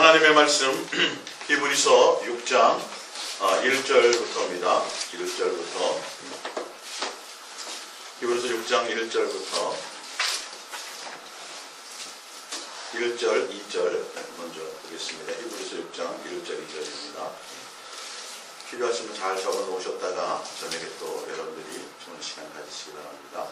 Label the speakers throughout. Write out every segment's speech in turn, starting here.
Speaker 1: 하나님의 말씀 히브리서 6장 1절부터입니다. 1절부터 히브리서 6장 1절부터 1절, 2절 먼저 보겠습니다. 히브리서 6장 1절, 2절입니다. 필요하시면 잘 적어놓으셨다가 저녁에 또 여러분들이 좋은 시간 가지시기 바랍니다.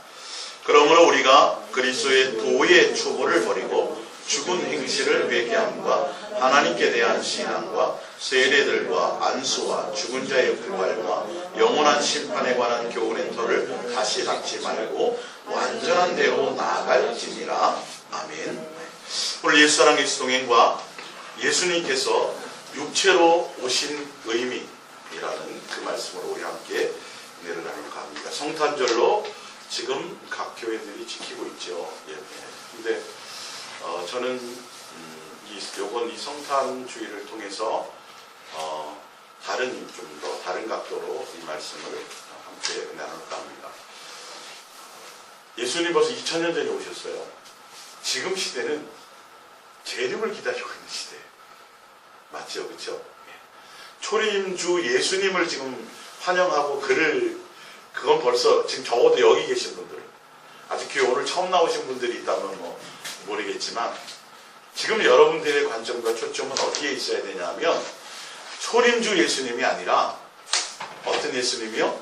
Speaker 1: 그러므로 우리가 그리스도의 도의 초보를 버리고 죽은 행실을 회개함과 하나님께 대한 신앙과 세례들과 안수와 죽은 자의 부활과 영원한 심판에 관한 교훈의 터를 다시 닫지 말고 완전한 대로 나아갈지니라. 아멘. 오늘 옛사랑 예수동행과 예수님께서 육체로 오신 의미라는 그 말씀으로 우리 함께 은혜를 나눌까 합니다. 성탄절로 지금 각 교회들이 지키고 있죠. 근데 저는 요번 이 성탄주의를 통해서 좀 더 다른 각도로 이 말씀을 함께 나눌까 합니다. 예수님 벌써 2000년 전에 오셨어요. 지금 시대는 재림을 기다리고 있는 시대. 맞죠? 그렇죠? 초림주 예수님을 지금 환영하고 그건 벌써 지금 적어도 여기 계신 분들은 아직 교회 오늘 처음 나오신 분들이 있다면 모르겠지만 지금 여러분들의 관점과 초점은 어디에 있어야 되냐면 초림주 예수님이 아니라 어떤 예수님이요?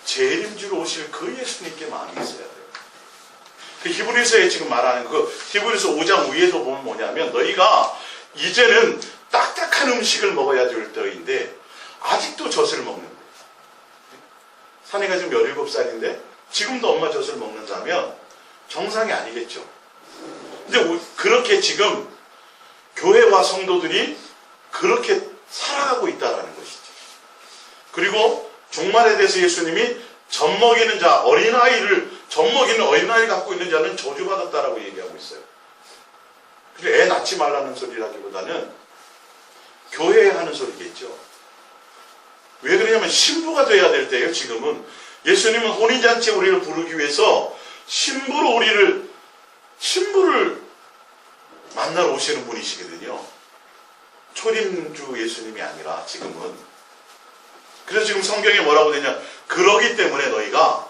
Speaker 1: 재림주로 오실 그 예수님께 마음이 있어야 돼요. 그 히브리서에 지금 말하는 그 히브리서 5장 위에도 보면 뭐냐면 너희가 이제는 딱딱한 음식을 먹어야 될 때인데 아직도 젖을 먹는 거예요. 사내가 지금 17살인데 지금도 엄마 젖을 먹는다면 정상이 아니겠죠. 근데 그렇게 지금 교회와 성도들이 그렇게 살아가고 있다는 것이죠. 그리고 종말에 대해서 예수님이 젖먹이는 자, 젖먹이는 어린아이를 갖고 있는 자는 저주받았다라고 얘기하고 있어요. 애 낳지 말라는 소리라기보다는 교회에 하는 소리겠죠. 왜 그러냐면 신부가 돼야 될 때예요. 지금은 예수님은 혼인잔치에 우리를 부르기 위해서 신부를 만나러 오시는 분이시거든요. 초림주 예수님이 아니라 지금은. 그래서 지금 성경에 뭐라고 되냐, 그러기 때문에 너희가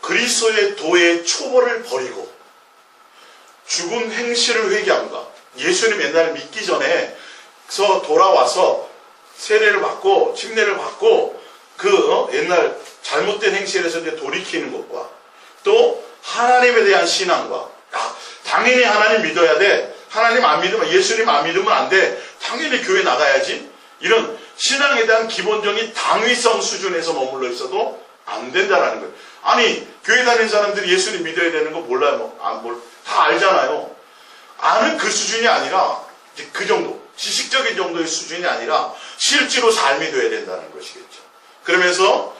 Speaker 1: 그리스도의 도의 초보를 버리고 죽은 행실을 회개함과 예수님 옛날에 믿기 전에 돌아와서 세례를 받고 침례를 받고 옛날 잘못된 행실에서 이제 돌이키는 것과 또 하나님에 대한 신앙과 당연히 하나님 믿어야 돼. 하나님 안 믿으면, 예수님 안 믿으면 안 돼. 당연히 교회 나가야지. 이런 신앙에 대한 기본적인 당위성 수준에서 머물러 있어도 안 된다라는 거예요. 아니, 교회 다니는 사람들이 예수님 믿어야 되는 거 몰라요. 다 알잖아요. 아는 그 수준이 아니라 그 정도, 지식적인 정도의 수준이 아니라 실제로 삶이 돼야 된다는 것이겠죠. 그러면서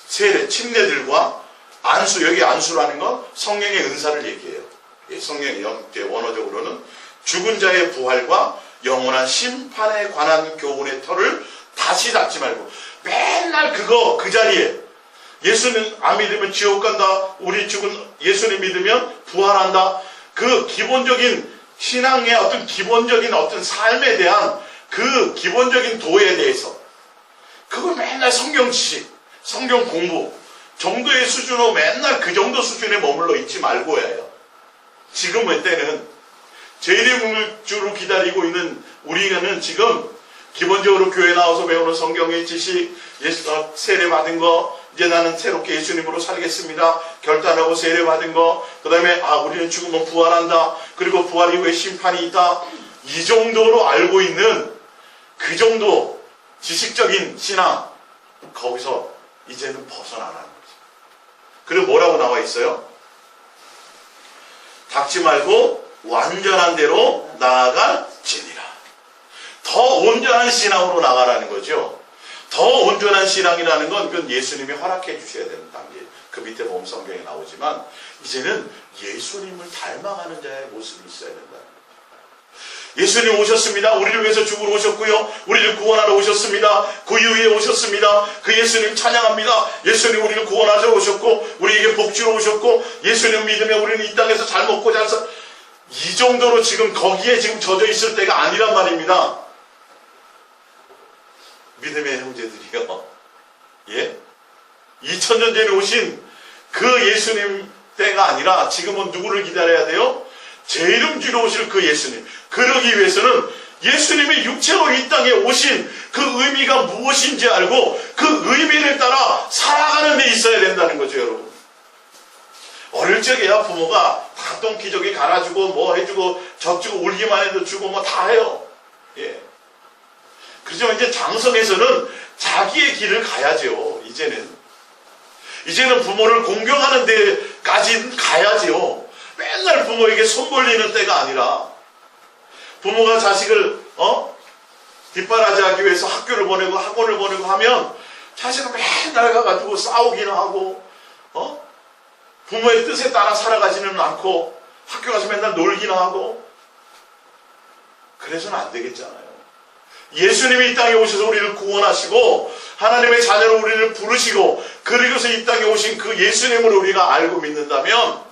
Speaker 1: 세례, 침례들과 안수, 여기 안수라는 건 성령의 은사를 얘기해요. 성령의 원어적으로는 죽은 자의 부활과 영원한 심판에 관한 교훈의 터를 다시 닫지 말고 맨날 그 자리에 예수님 안 믿으면 지옥 간다. 우리 죽은 예수님 믿으면 부활한다. 그 기본적인 신앙의 기본적인 삶에 대한 그 기본적인 도에 대해서 그걸 맨날 성경 지식, 성경 공부 정도의 수준으로 맨날 그 정도 수준에 머물러 있지 말고 해요. 지금 때는 재림을 주로 기다리고 있는 우리는 지금 기본적으로 교회 나와서 배우는 성경의 지식, 세례 받은 거, 이제 나는 새롭게 예수님으로 살겠습니다. 결단하고 세례 받은 거, 그 다음에 우리는 죽으면 부활한다. 그리고 부활 이후에 심판이 있다. 이 정도로 알고 있는 그 정도 지식적인 신앙, 거기서 이제는 벗어나라는 거죠. 그리고 뭐라고 나와 있어요? 닫지 말고 완전한 대로 나아갈지니라. 더 온전한 신앙으로 나가라는 거죠. 더 온전한 신앙이라는 건 그건 예수님이 허락해 주셔야 되는 단계. 그 밑에 보면 성경에 나오지만 이제는 예수님을 닮아가는 자의 모습이 있어야 된다. 예수님 오셨습니다. 우리를 위해서 죽으러 오셨고요. 우리를 구원하러 오셨습니다. 그 이후에 오셨습니다. 그 예수님 찬양합니다. 예수님 우리를 구원하러 오셨고 우리에게 복주러 오셨고 예수님 믿으면 우리는 이 땅에서 잘 먹고 잘 살. 이 정도로 지금 거기에 지금 젖어 있을 때가 아니란 말입니다. 믿음의 형제들이요. 예? 2000년 전에 오신 그 예수님 때가 아니라 지금은 누구를 기다려야 돼요? 제 이름 주로 오실 그 예수님. 그러기 위해서는 예수님이 육체로 이 땅에 오신 그 의미가 무엇인지 알고 그 의미를 따라 살아가는 데 있어야 된다는 거죠, 여러분. 어릴 적에야 부모가 다 똥기저귀 갈아주고 뭐 해주고 젖주고 울기만 해도 주고 뭐 다 해요. 예. 그렇지만 이제 장성에서는 자기의 길을 가야죠. 이제는 부모를 공경하는 데까지 가야지요. 맨날 부모에게 손 벌리는 때가 아니라 부모가 자식을 뒷바라지하기 위해서 학교를 보내고 학원을 보내고 하면 자식은 맨날 가가지고 싸우기는 하고 부모의 뜻에 따라 살아가지는 않고 학교 가서 맨날 놀기는 하고 그래서는 안 되겠잖아요. 예수님이 이 땅에 오셔서 우리를 구원하시고 하나님의 자녀로 우리를 부르시고 그리고서 이 땅에 오신 그 예수님을 우리가 알고 믿는다면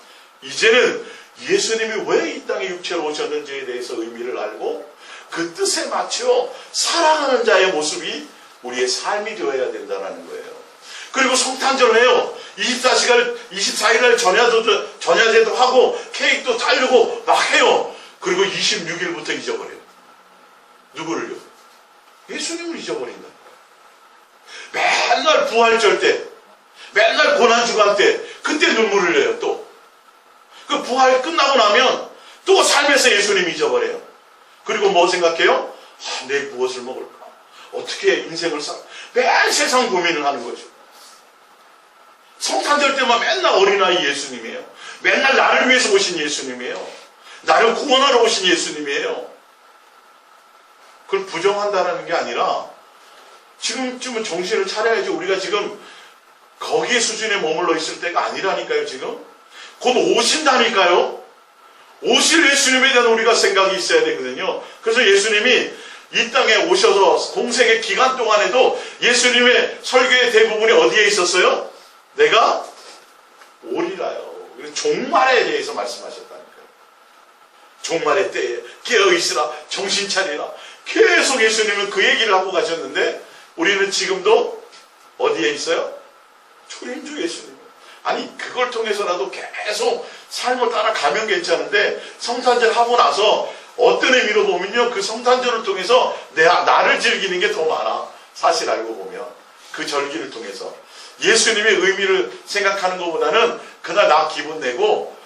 Speaker 1: 이제는 예수님이 왜 이 땅에 육체로 오셨는지에 대해서 의미를 알고 그 뜻에 맞춰 살아가는 자의 모습이 우리의 삶이 되어야 된다는 거예요. 그리고 성탄절을 해요. 24일날 전야제도 하고 케이크도 자르고 막 해요. 그리고 26일부터 잊어버려요. 누구를요? 예수님을 잊어버린다. 맨날 부활절 때, 맨날 고난주간 때, 그때 눈물을 흘려요, 또. 그 부활 끝나고 나면 또 삶에서 예수님 잊어버려요. 그리고 뭐 생각해요? 내일 무엇을 먹을까? 어떻게 인생을 매일 세상 고민을 하는 거죠. 성탄절 때만 맨날 어린아이 예수님이에요. 맨날 나를 위해서 오신 예수님이에요. 나를 구원하러 오신 예수님이에요. 그걸 부정한다는 게 아니라 지금쯤은 정신을 차려야지. 우리가 지금 거기에 수준에 머물러 있을 때가 아니라니까요. 지금 곧 오신다니까요. 오실 예수님에 대한 우리가 생각이 있어야 되거든요. 그래서 예수님이 이 땅에 오셔서 공생의 기간 동안에도 예수님의 설교의 대부분이 어디에 있었어요? 내가 오리라요. 종말에 대해서 말씀하셨다니까요. 종말의 때에 깨어있으라, 정신 차리라. 계속 예수님은 그 얘기를 하고 가셨는데 우리는 지금도 어디에 있어요? 초림주 예수님. 아니 그걸 통해서라도 계속 삶을 따라가면 괜찮은데 성탄절 하고 나서 어떤 의미로 보면요, 그 성탄절을 통해서 나를 즐기는 게 더 많아. 사실 알고 보면 그 절기를 통해서 예수님의 의미를 생각하는 것보다는 그날 나 기분 내고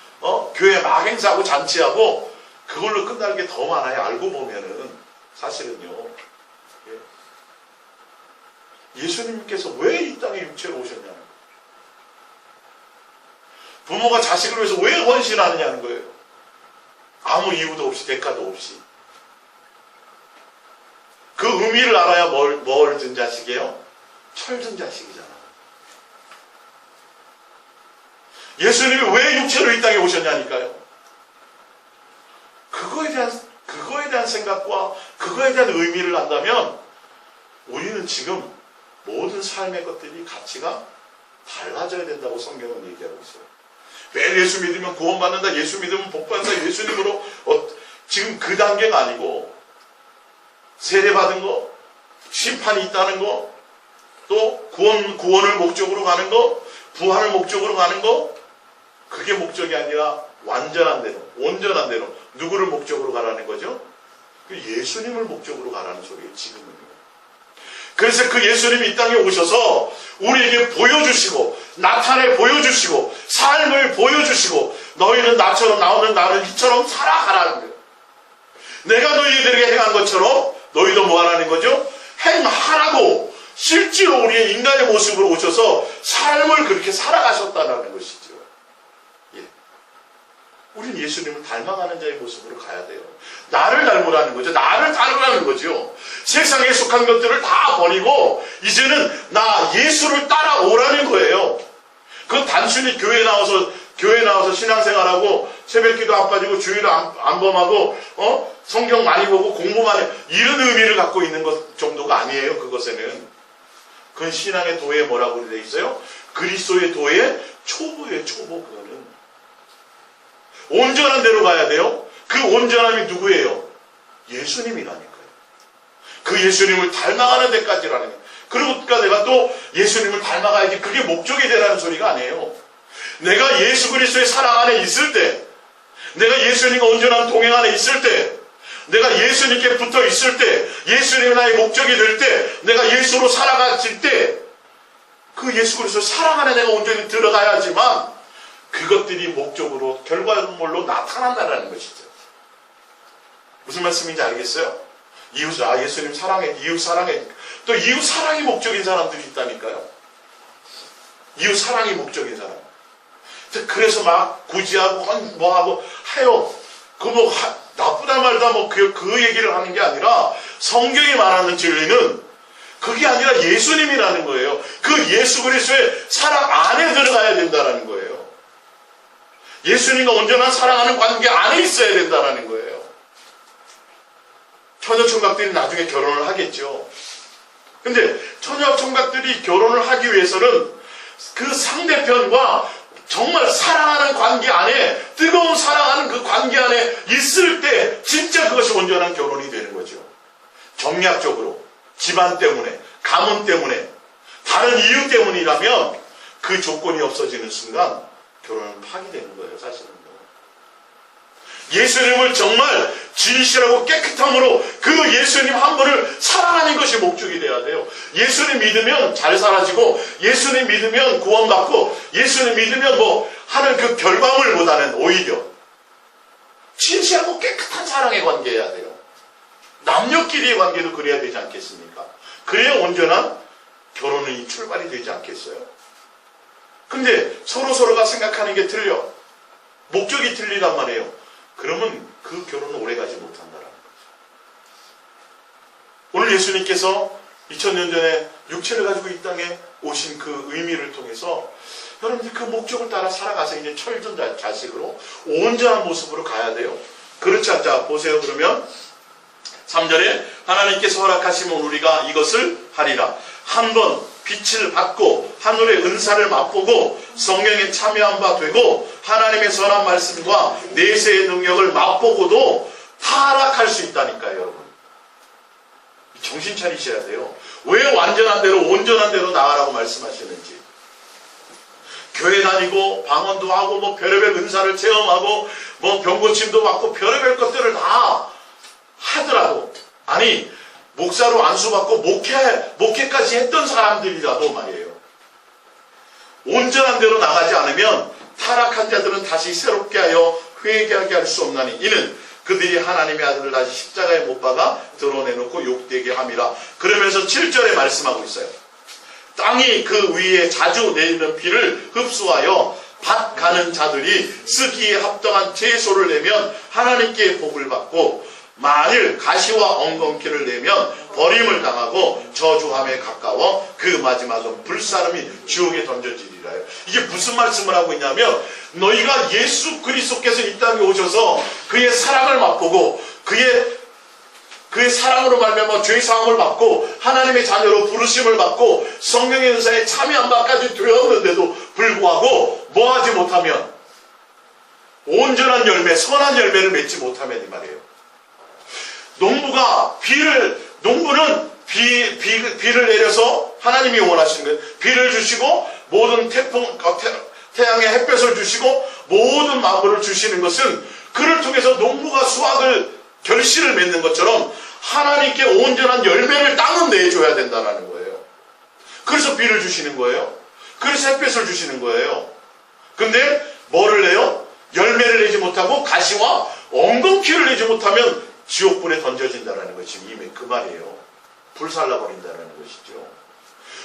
Speaker 1: 교회 막 행사하고 잔치하고 그걸로 끝날 게 더 많아요. 알고 보면은 사실은요. 예수님께서 왜 이 땅에 육체로 오셨냐는 거예요. 부모가 자식을 위해서 왜 헌신하느냐는 거예요. 아무 이유도 없이 대가도 없이. 그 의미를 알아야 뭘 든 자식이에요? 철든 자식이잖아. 예수님이 왜 육체로 이 땅에 오셨냐니까요. 그거에 대한 생각과 그거에 대한 의미를 안다면 우리는 지금 모든 삶의 것들이 가치가 달라져야 된다고 성경은 얘기하고 있어요. 매일 예수 믿으면 구원받는다, 예수 믿으면 복받는다, 예수님으로 지금 그 단계가 아니고 세례받은 거, 심판이 있다는 거, 또 구원을 목적으로 가는 거, 부활을 목적으로 가는 거, 그게 목적이 아니라 완전한 대로, 온전한 대로 누구를 목적으로 가라는 거죠? 예수님을 목적으로 가라는 소리예요, 지금은요. 그래서 그 예수님이 이 땅에 오셔서 우리에게 보여주시고 나타내 보여주시고 삶을 보여주시고 너희는 나처럼 나오는 나는 이처럼 살아가라는 거예요. 내가 너희들에게 행한 것처럼 너희도 뭐 하라는 거죠? 행하라고 실제로 우리의 인간의 모습으로 오셔서 삶을 그렇게 살아가셨다는 것이죠. 예. 우린 예수님을 닮아가는 자의 모습으로 가야 돼요. 나를 닮으라는 거죠. 나를 따르라는 거죠. 세상에 속한 것들을 다 버리고 이제는 나 예수를 따라오라는 거예요. 그건 단순히 교회 나와서 신앙생활하고 새벽기도 안 빠지고 주일을 안 범하고 성경 많이 보고 공부만 해 이런 의미를 갖고 있는 것 정도가 아니에요. 그것에는 그건 신앙의 도에 뭐라고 되어 있어요? 그리스도의 도의 초보예요. 초보. 그거는 온전한 대로 가야 돼요. 그 온전함이 누구예요? 예수님이라니까요. 그 예수님을 닮아가는 데까지라는 거예요. 그러니까 내가 또 예수님을 닮아가야지, 그게 목적이 되라는 소리가 아니에요. 내가 예수 그리스도의 사랑 안에 있을 때, 내가 예수님과 온전한 동행 안에 있을 때, 내가 예수님께 붙어 있을 때, 예수님이 나의 목적이 될 때, 내가 예수로 살아가질 때, 그 예수 그리스도 사랑 안에 내가 온전히 들어가야지만 그것들이 목적으로 결과물로 나타난다는 것이죠. 무슨 말씀인지 알겠어요? 이웃, 예수님 사랑해, 이웃 사랑해. 또 이웃 사랑이 목적인 사람들이 있다니까요. 이웃 사랑이 목적인 사람. 그래서 막 구지하고 뭐하고 해요. 나쁘다 말다 그 얘기를 하는 게 아니라, 성경이 말하는 진리는 그게 아니라 예수님이라는 거예요. 그 예수 그리스도의 사랑 안에 들어가야 된다는 거예요. 예수님과 온전한 사랑하는 관계 안에 있어야 된다는 거예요. 처녀총각들이 나중에 결혼을 하겠죠. 근데 처녀총각들이 결혼을 하기 위해서는 그 상대편과 정말 사랑하는 관계 안에, 뜨거운 사랑하는 그 관계 안에 있을 때 진짜 그것이 온전한 결혼이 되는 거죠. 정략적으로, 집안 때문에, 가문 때문에, 다른 이유 때문이라면 그 조건이 없어지는 순간 결혼은 파기되는 거예요, 사실은. 예수님을 정말 진실하고 깨끗함으로 그 예수님 한 분을 사랑하는 것이 목적이 돼야 돼요. 예수님 믿으면 잘 살아지고, 예수님 믿으면 구원받고, 예수님 믿으면 하는 그 결과물보다는 오히려 진실하고 깨끗한 사랑의 관계여야 돼요. 남녀끼리의 관계도 그래야 되지 않겠습니까? 그래야 온전한 결혼의 출발이 되지 않겠어요? 근데 서로가 생각하는 게 틀려. 목적이 틀리단 말이에요. 그러면 그 결혼은 오래가지 못한다라는 거죠. 오늘 예수님께서 2000년 전에 육체를 가지고 이 땅에 오신 그 의미를 통해서 여러분들 그 목적을 따라 살아가서 이제 철전 자식으로 온전한 모습으로 가야 돼요. 그렇지 않자. 보세요. 그러면 3절에 하나님께서 허락하시면 우리가 이것을 하리라. 한번 빛을 받고 하늘의 은사를 맛보고 성령에 참여한 바 되고 하나님의 선한 말씀과 내세의 능력을 맛보고도 타락할 수 있다니까요, 여러분. 정신 차리셔야 돼요. 왜 완전한 대로, 온전한 대로 나가라고 말씀하시는지. 교회 다니고 방언도 하고 별의별 은사를 체험하고 병고침도 받고 별의별 것들을 다 하더라도, 아니 목사로 안수받고 목회까지 했던 사람들이라도 말이에요, 온전한 대로 나가지 않으면 타락한 자들은 다시 새롭게 하여 회개하게 할 수 없나니 이는 그들이 하나님의 아들을 다시 십자가에 못 박아 드러내놓고 욕되게 함이라. 그러면서 7절에 말씀하고 있어요. 땅이 그 위에 자주 내리는 비를 흡수하여 밭 가는 자들이 쓰기에 합당한 채소를 내면 하나님께 복을 받고, 만일 가시와 엉겅퀴를 내면 버림을 당하고 저주함에 가까워 그 마지막은 불사름이 지옥에 던져지리라요. 이게 무슨 말씀을 하고 있냐면, 너희가 예수 그리스도께서 이 땅에 오셔서 그의 사랑을 맛보고 그의 사랑으로 말미암아 죄의 사함을 받고 하나님의 자녀로 부르심을 받고 성령의 은사에 참여한 바까지 되었는데도 불구하고 뭐하지 못하면, 온전한 열매, 선한 열매를 맺지 못하면 이 말이에요. 농부는 비를 내려서 하나님이 원하시는 거예요. 비를 주시고 모든 태양의 햇볕을 주시고 모든 만물을 주시는 것은 그를 통해서 농부가 수확을, 결실을 맺는 것처럼 하나님께 온전한 열매를 땅은 내줘야 된다는 거예요. 그래서 비를 주시는 거예요. 그래서 햇볕을 주시는 거예요. 근데 뭐를 내요? 열매를 내지 못하고 가시와 엉겅퀴를 내지 못하면 지옥불에 던져진다는 것이 이미 그 말이에요. 불살라 버린다는 것이죠.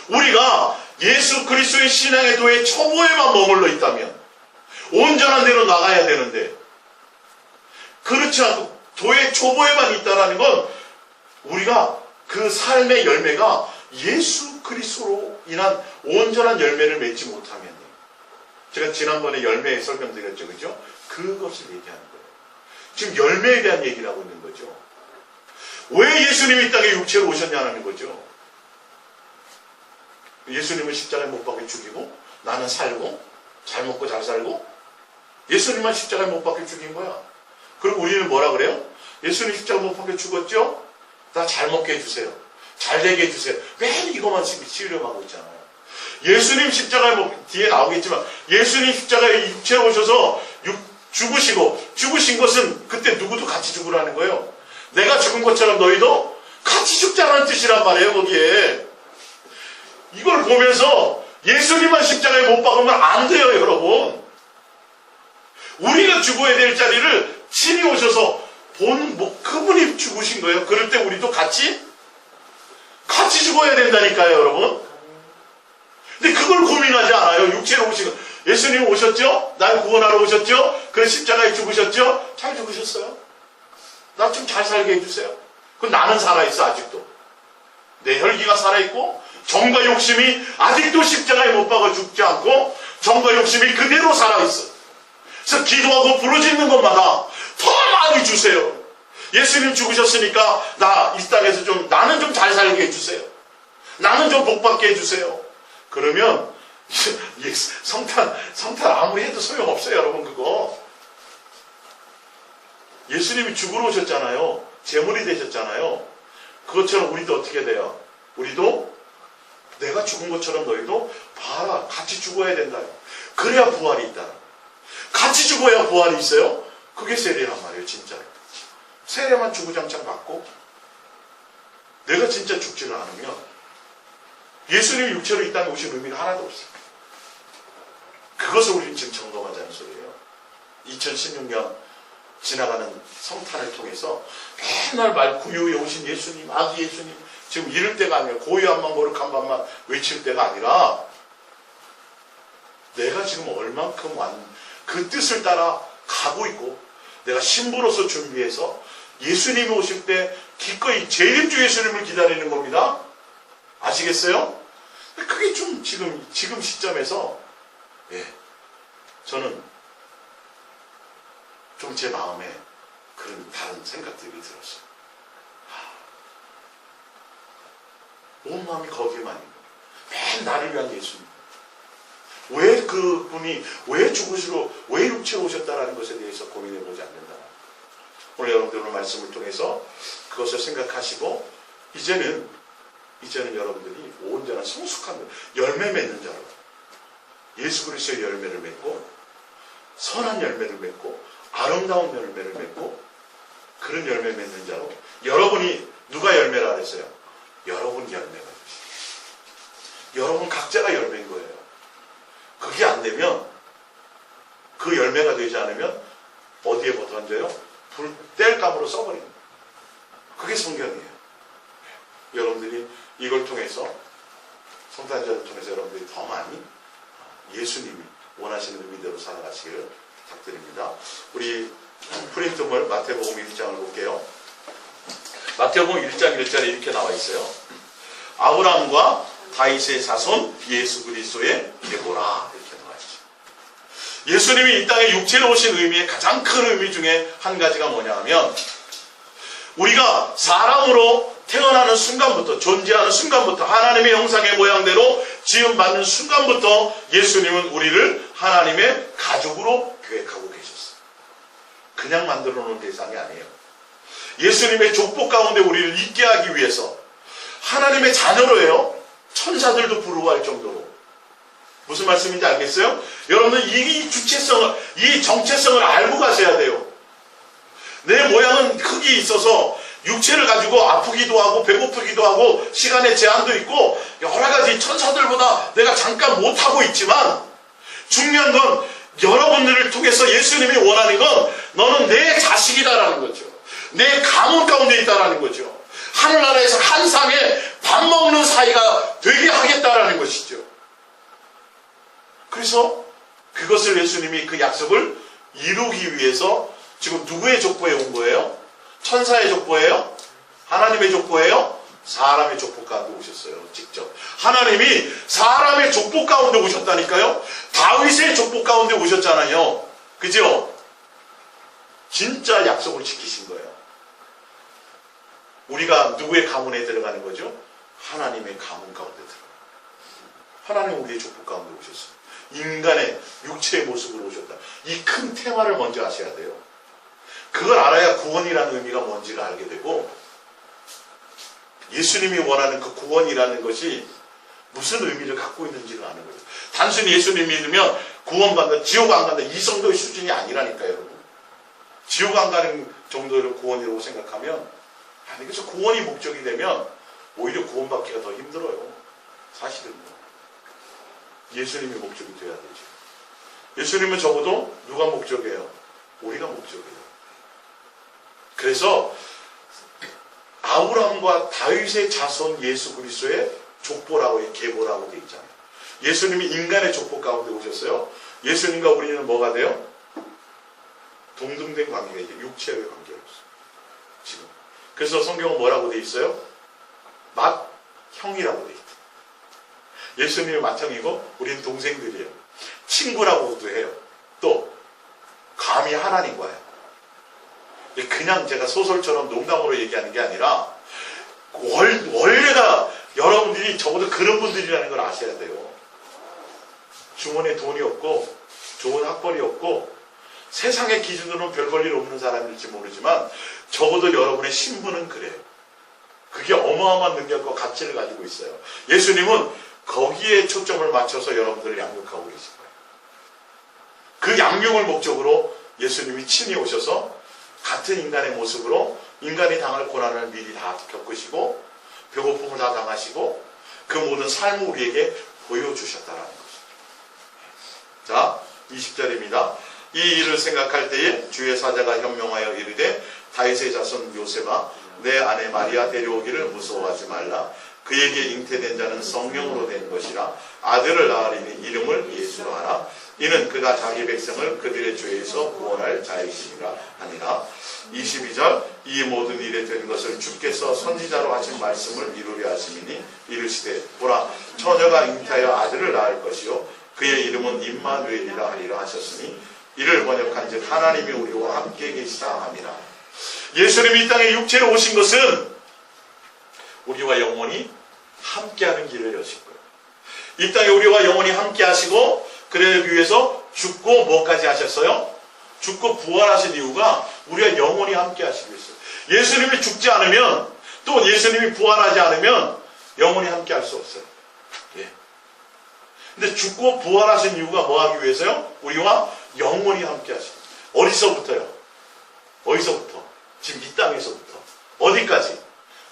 Speaker 1: 우리가 예수 그리스도의 신앙의 도의 초보에만 머물러 있다면 온전한 대로 나가야 되는데, 그렇지 않고 도의 초보에만 있다라는 건 우리가 그 삶의 열매가 예수 그리스도로 인한 온전한 열매를 맺지 못하면, 제가 지난번에 열매 설명드렸죠, 그죠? 그것을 얘기하는 거예요. 지금 열매에 대한 얘기를 하고 있는 거죠. 왜 예수님이 이 땅에 육체로 오셨냐는 거죠. 예수님은 십자가에 못 박혀 죽이고 나는 살고 잘 먹고 잘 살고, 예수님만 십자가에 못 박혀 죽인 거야. 그리고 우리는 뭐라 그래요? 예수님 십자가 못 박혀 죽었죠? 나 잘 먹게 해주세요. 잘 되게 해주세요. 매일 이것만 시름하고 있잖아요. 예수님 십자가에 뒤에 나오겠지만 예수님 십자가에 육체로 오셔서 죽으신 것은 그때 누구도 같이 죽으라는 거예요. 내가 죽은 것처럼 너희도 같이 죽자는 뜻이란 말이에요. 거기에 이걸 보면서 예수님만 십자가에 못 박으면 안 돼요. 여러분, 우리가 죽어야 될 자리를 친히 오셔서 그분이 죽으신 거예요. 그럴 때 우리도 같이 죽어야 된다니까요. 여러분, 근데 그걸 고민하지 않아요. 육체로 오시고 예수님 오셨죠? 날 구원하러 오셨죠? 그래서 십자가에 죽으셨죠? 잘 죽으셨어요. 나 좀 잘 살게 해주세요. 그럼 나는 살아있어. 아직도 내 혈기가 살아있고 정과 욕심이 아직도 십자가에 못 박아 죽지 않고 정과 욕심이 그대로 살아있어. 그래서 기도하고 부르짖는 것마다 더 많이 주세요. 예수님 죽으셨으니까 나 이 땅에서 나는 좀 잘 살게 해주세요. 나는 좀 복받게 해주세요. 그러면 성탄 아무리 해도 소용없어요. 여러분, 그거 예수님이 죽으러 오셨잖아요. 제물이 되셨잖아요. 그것처럼 우리도 어떻게 돼요? 우리도 내가 죽은 것처럼 너희도 봐라, 같이 죽어야 된다. 그래야 부활이 있다. 같이 죽어야 부활이 있어요. 그게 세례란 말이에요. 진짜로 세례만 주구장창 받고 내가 진짜 죽지를 않으면 예수님이 육체로 이 땅에 오신 의미가 하나도 없어요. 그것을 우리는 지금 점검하자는 소리예요. 2016년 지나가는 성탄을 통해서 맨날 구유에 오신 예수님, 아기 예수님, 지금 이럴 때가 아니라 고요한만 거룩한 밤만 외칠 때가 아니라 내가 지금 얼만큼 그 뜻을 따라 가고 있고 내가 신부로서 준비해서 예수님이 오실 때 기꺼이 재림주 예수님을 기다리는 겁니다. 아시겠어요? 그게 좀 지금 시점에서 저는 좀 제 마음에 그런 다른 생각들이 들었어요. 온 마음이 거기에만 있는 거예요. 맨 나를 위한 예수님. 왜 그분이 왜 육체로 오셨다라는 것에 대해서 고민해보지 않는다. 오늘 여러분들 말씀을 통해서 그것을 생각하시고 이제는 여러분들이 온전한 성숙한 열매 맺는 자로 예수 그리스도의 열매를 맺고 선한 열매를 맺고 아름다운 열매를 맺고 그런 열매 맺는 자로 여러분이 누가 열매라 그랬어요? 여러분 열매가 되시죠. 여러분 각자가 열매인 거예요. 그게 안 되면 그 열매가 되지 않으면 어디에 던져요? 뗄감으로 써버립니다. 그게 성경이에요. 여러분들이 이걸 통해서 성탄절을 통해서 여러분들이 더 많이 예수님이 원하시는 의미대로 살아가시기를 부탁드립니다. 우리 프린트물 마태복음 1장을 볼게요. 마태복음 1장 1절에 이렇게 나와 있어요. 아브라함과 다윗의 자손 예수 그리스도의 계보라 이렇게 나와 있죠. 예수님이 이 땅에 육체로 오신 의미의 가장 큰 의미 중에 한 가지가 뭐냐 하면 우리가 사람으로 태어나는 순간부터 존재하는 순간부터 하나님의 형상의 모양대로 지음받는 순간부터 예수님은 우리를 하나님의 가족으로 계획하고 계셨어요. 그냥 만들어 놓은 대상이 아니에요. 예수님의 족보 가운데 우리를 있게 하기 위해서 하나님의 자녀로 해요. 천사들도 부러워할 정도로. 무슨 말씀인지 알겠어요? 여러분들 이 주체성을, 이 정체성을 알고 가셔야 돼요. 내 모양은 흙이 있어서 육체를 가지고 아프기도 하고 배고프기도 하고 시간의 제한도 있고 여러 가지 천사들보다 내가 잠깐 못하고 있지만 중요한 건 여러분들을 통해서 예수님이 원하는 건 너는 내 자식이다라는 거죠. 내 가문 가운데 있다라는 거죠. 하늘나라에서 한 상에 밥 먹는 사이가 되게 하겠다라는 것이죠. 그래서 그것을 예수님이 그 약속을 이루기 위해서 지금 누구의 족보에 온 거예요? 천사의 족보예요? 하나님의 족보예요? 사람의 족보 가운데 오셨어요. 직접 하나님이 사람의 족보 가운데 오셨다니까요. 다윗의 족보 가운데 오셨잖아요. 그죠? 진짜 약속을 지키신 거예요. 우리가 누구의 가문에 들어가는 거죠? 하나님의 가문 가운데 들어가요. 하나님 우리의 족보 가운데 오셨어요. 인간의 육체의 모습으로 오셨다. 이 큰 테마를 먼저 아셔야 돼요. 그걸 알아야 구원이라는 의미가 뭔지를 알게 되고, 예수님이 원하는 그 구원이라는 것이 무슨 의미를 갖고 있는지를 아는 거죠. 단순히 예수님 믿으면 구원받는다, 지옥 안 간다, 이 정도의 수준이 아니라니까요, 여러분. 지옥 안 가는 정도를 구원이라고 생각하면, 아니, 그래서 구원이 목적이 되면 오히려 구원받기가 더 힘들어요. 사실은요. 예수님이 목적이 돼야 되죠. 예수님은 적어도 누가 목적이에요? 우리가 목적이에요. 그래서 아브라함과 다윗의 자손 예수 그리스도의 족보라고, 계보라고 되어 있잖아요. 예수님이 인간의 족보 가운데 오셨어요. 예수님과 우리는 뭐가 돼요? 동등된 관계가 이제 육체의 관계가 없어요. 지금. 그래서 성경은 뭐라고 되어 있어요? 맏형이라고 되어 있다. 예수님이 맏형이고 우리는 동생들이에요. 친구라고도 해요. 또 감히 하나님과요. 그냥 제가 소설처럼 농담으로 얘기하는 게 아니라 원래가 여러분들이 적어도 그런 분들이라는 걸 아셔야 돼요. 주머니에 돈이 없고 좋은 학벌이 없고 세상의 기준으로는 별 볼 일 없는 사람일지 모르지만 적어도 여러분의 신분은 그래요. 그게 어마어마한 능력과 가치를 가지고 있어요. 예수님은 거기에 초점을 맞춰서 여러분들을 양육하고 계신 거예요. 그 양육을 목적으로 예수님이 친히 오셔서 같은 인간의 모습으로 인간이 당할 고난을 미리 다 겪으시고 배고픔을 다 당하시고 그 모든 삶을 우리에게 보여주셨다라는 거죠. 자, 20절입니다. 이 일을 생각할 때에 주의 사자가 현명하여 이르되 다윗의 자손 요셉아 내 아내 마리아 데려오기를 무서워하지 말라. 그에게 잉태된 자는 성령으로 된 것이라. 아들을 낳으리니 이름을 예수로 하라. 이는 그가 자기 백성을 그들의 죄에서 구원할 자이시니라 하니라. 22절 이 모든 일에 된 것을 주께서 선지자로 하신 말씀을 이루려 하심이니 이르시되 보라 처녀가 잉태하여 아들을 낳을 것이요 그의 이름은 임마누엘이라 하리라 하셨으니 이를 번역한즉 하나님이 우리와 함께 계시다 함이라. 예수님이 이 땅에 육체로 오신 것은 우리와 영원히 함께하는 길을 여신 거예요. 이 땅에 우리와 영원히 함께 하시고 그러기 위해서 죽고 뭐까지 하셨어요? 죽고 부활하신 이유가 우리가 영원히 함께 하시기 위해서. 예수님이 죽지 않으면 또 예수님이 부활하지 않으면 영원히 함께 할 수 없어요. 예. 근데 죽고 부활하신 이유가 뭐 하기 위해서요? 우리와 영원히 함께 하시고. 어디서부터요? 어디서부터? 지금 이 땅에서부터. 어디까지?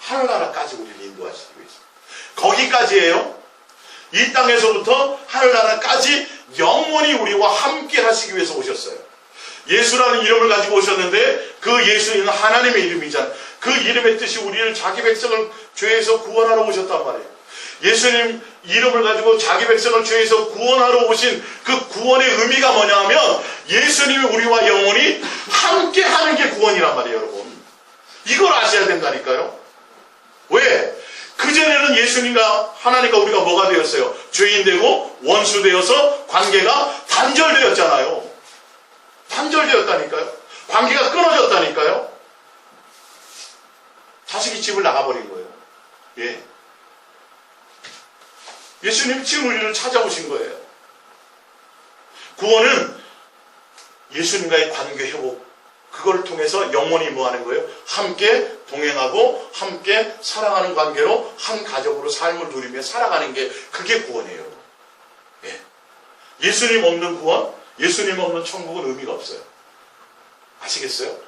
Speaker 1: 하늘나라까지 우리를 인도하시기 위해서. 거기까지예요. 이 땅에서부터 하늘나라까지 영원히 우리와 함께 하시기 위해서 오셨어요. 예수라는 이름을 가지고 오셨는데 그 예수는 하나님의 이름이잖아요. 그 이름의 뜻이 우리를 자기 백성을 죄에서 구원하러 오셨단 말이에요. 예수님 이름을 가지고 자기 백성을 죄에서 구원하러 오신 그 구원의 의미가 뭐냐 하면 예수님이 우리와 영원히 함께 하는 게 구원이란 말이에요, 여러분. 이걸 아셔야 된다니까요. 왜? 그전에는 예수님과 하나님과 우리가 뭐가 되었어요? 죄인 되고 원수 되어서 관계가 단절되었잖아요. 단절되었다니까요. 관계가 끊어졌다니까요. 자식이 집을 나가버린 거예요. 예. 예수님이 지금 우리를 찾아오신 거예요. 구원은 예수님과의 관계 회복, 그걸 통해서 영원히 뭐 하는 거예요? 함께 동행하고 함께 사랑하는 관계로 한 가족으로 삶을 누리며 살아가는 게 그게 구원이에요. 예. 예수님 없는 구원, 예수님 없는 천국은 의미가 없어요. 아시겠어요?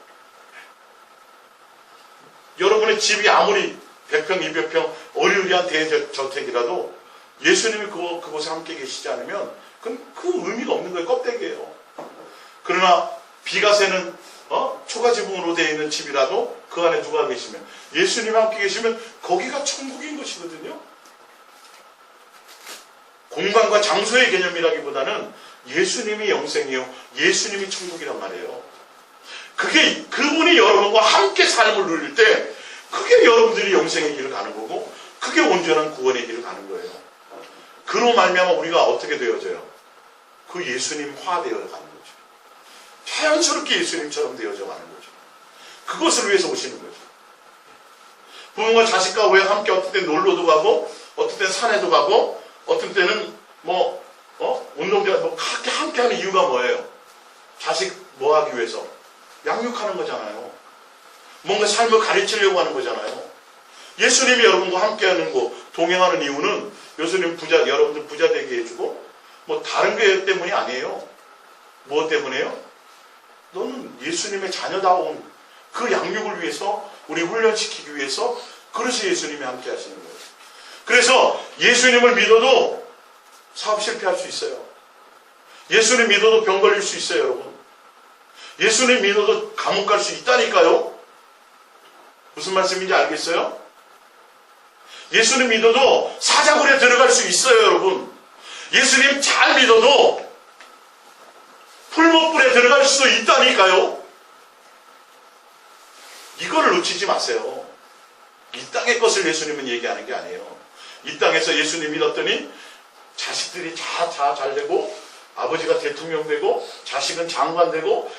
Speaker 1: 여러분의 집이 아무리 100평, 200평 어리우리한 대저택이라도 예수님이 그곳에 함께 계시지 않으면 그건 그 의미가 없는 거예요. 껍데기예요. 그러나 비가 새는 초가지붕으로 되어 있는 집이라도 그 안에 누가 계시면 예수님 함께 계시면 거기가 천국인 것이거든요. 공간과 장소의 개념이라기보다는 예수님이 영생이요 예수님이 천국이란 말이에요. 그게 그분이 여러분과 함께 삶을 누릴 때 그게 여러분들이 영생의 길을 가는 거고 그게 온전한 구원의 길을 가는 거예요. 그로 말미암아 우리가 어떻게 되어져요? 그 예수님화 되어 가는 거죠. 자연스럽게 예수님처럼 되어져 가는 거죠. 그것을 위해서 오시는 거죠. 부모가 자식과 왜 함께 어떤 때는 놀러도 가고 어떤 때는 산에도 가고 어떤 때는 운동장 함께 하는 이유가 뭐예요? 자식 뭐 하기 위해서? 양육하는 거잖아요. 뭔가 삶을 가르치려고 하는 거잖아요. 예수님이 여러분과 함께하는 거, 동행하는 이유는 예수님 여러분들 부자 되게 해주고 뭐 다른 게 때문이 아니에요. 무엇 때문에요? 너는 예수님의 자녀다운 그 양육을 위해서, 우리 훈련시키기 위해서, 그래서 예수님이 함께 하시는 거예요. 그래서 예수님을 믿어도 사업 실패할 수 있어요. 예수님 믿어도 병 걸릴 수 있어요, 여러분. 예수님 믿어도 감옥 갈 수 있다니까요. 무슨 말씀인지 알겠어요? 예수님 믿어도 사자굴에 들어갈 수 있어요, 여러분. 예수님 잘 믿어도 풀목불에 들어갈 수도 있다니까요. 이거를 놓치지 마세요. 이 땅의 것을 예수님은 얘기하는 게 아니에요. 이 땅에서 예수님 믿었더니 자식들이 다 잘 되고, 아버지가 대통령 되고, 자식은 장관 되고,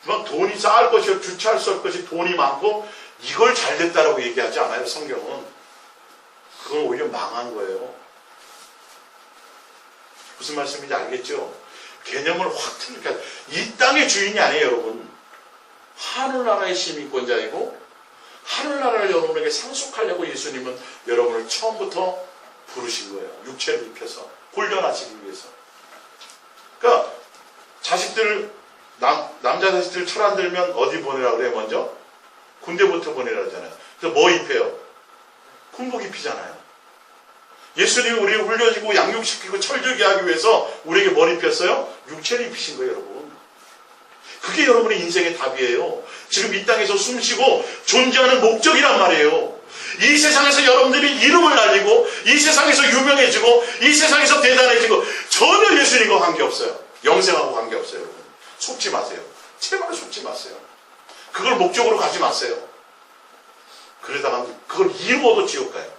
Speaker 1: 막 돈이 쌓을 것이, 주차할 수 없을 것이 돈이 많고, 이걸 잘 됐다라고 얘기하지 않아요, 성경은. 그건 오히려 망한 거예요. 무슨 말씀인지 알겠죠? 개념을 확 틀니까, 이 땅의 주인이 아니에요, 여러분. 하늘나라의 시민권자이고, 하늘나라를 여러분에게 상속하려고 예수님은 여러분을 처음부터 부르신 거예요. 육체를 입혀서 훈련하시기 위해서. 그러니까 자식들, 남자 자식들 철 안 들면 어디 보내라 그래요? 먼저 군대부터 보내라 그러잖아요. 그래서 뭐 입혀요? 군복 입히잖아요. 예수님이 우리를 훈련시키고 양육시키고 철들게 하기 위해서 우리에게 뭘 입혔어요? 육체를 입히신 거예요, 여러분. 그게 여러분의 인생의 답이에요. 지금 이 땅에서 숨쉬고 존재하는 목적이란 말이에요. 이 세상에서 여러분들이 이름을 날리고, 이 세상에서 유명해지고, 이 세상에서 대단해지고, 전혀 예수님과 관계없어요. 영생하고 관계없어요, 여러분. 속지 마세요. 제발 속지 마세요. 그걸 목적으로 가지 마세요. 그러다가 그걸 이루어도 지옥 가요.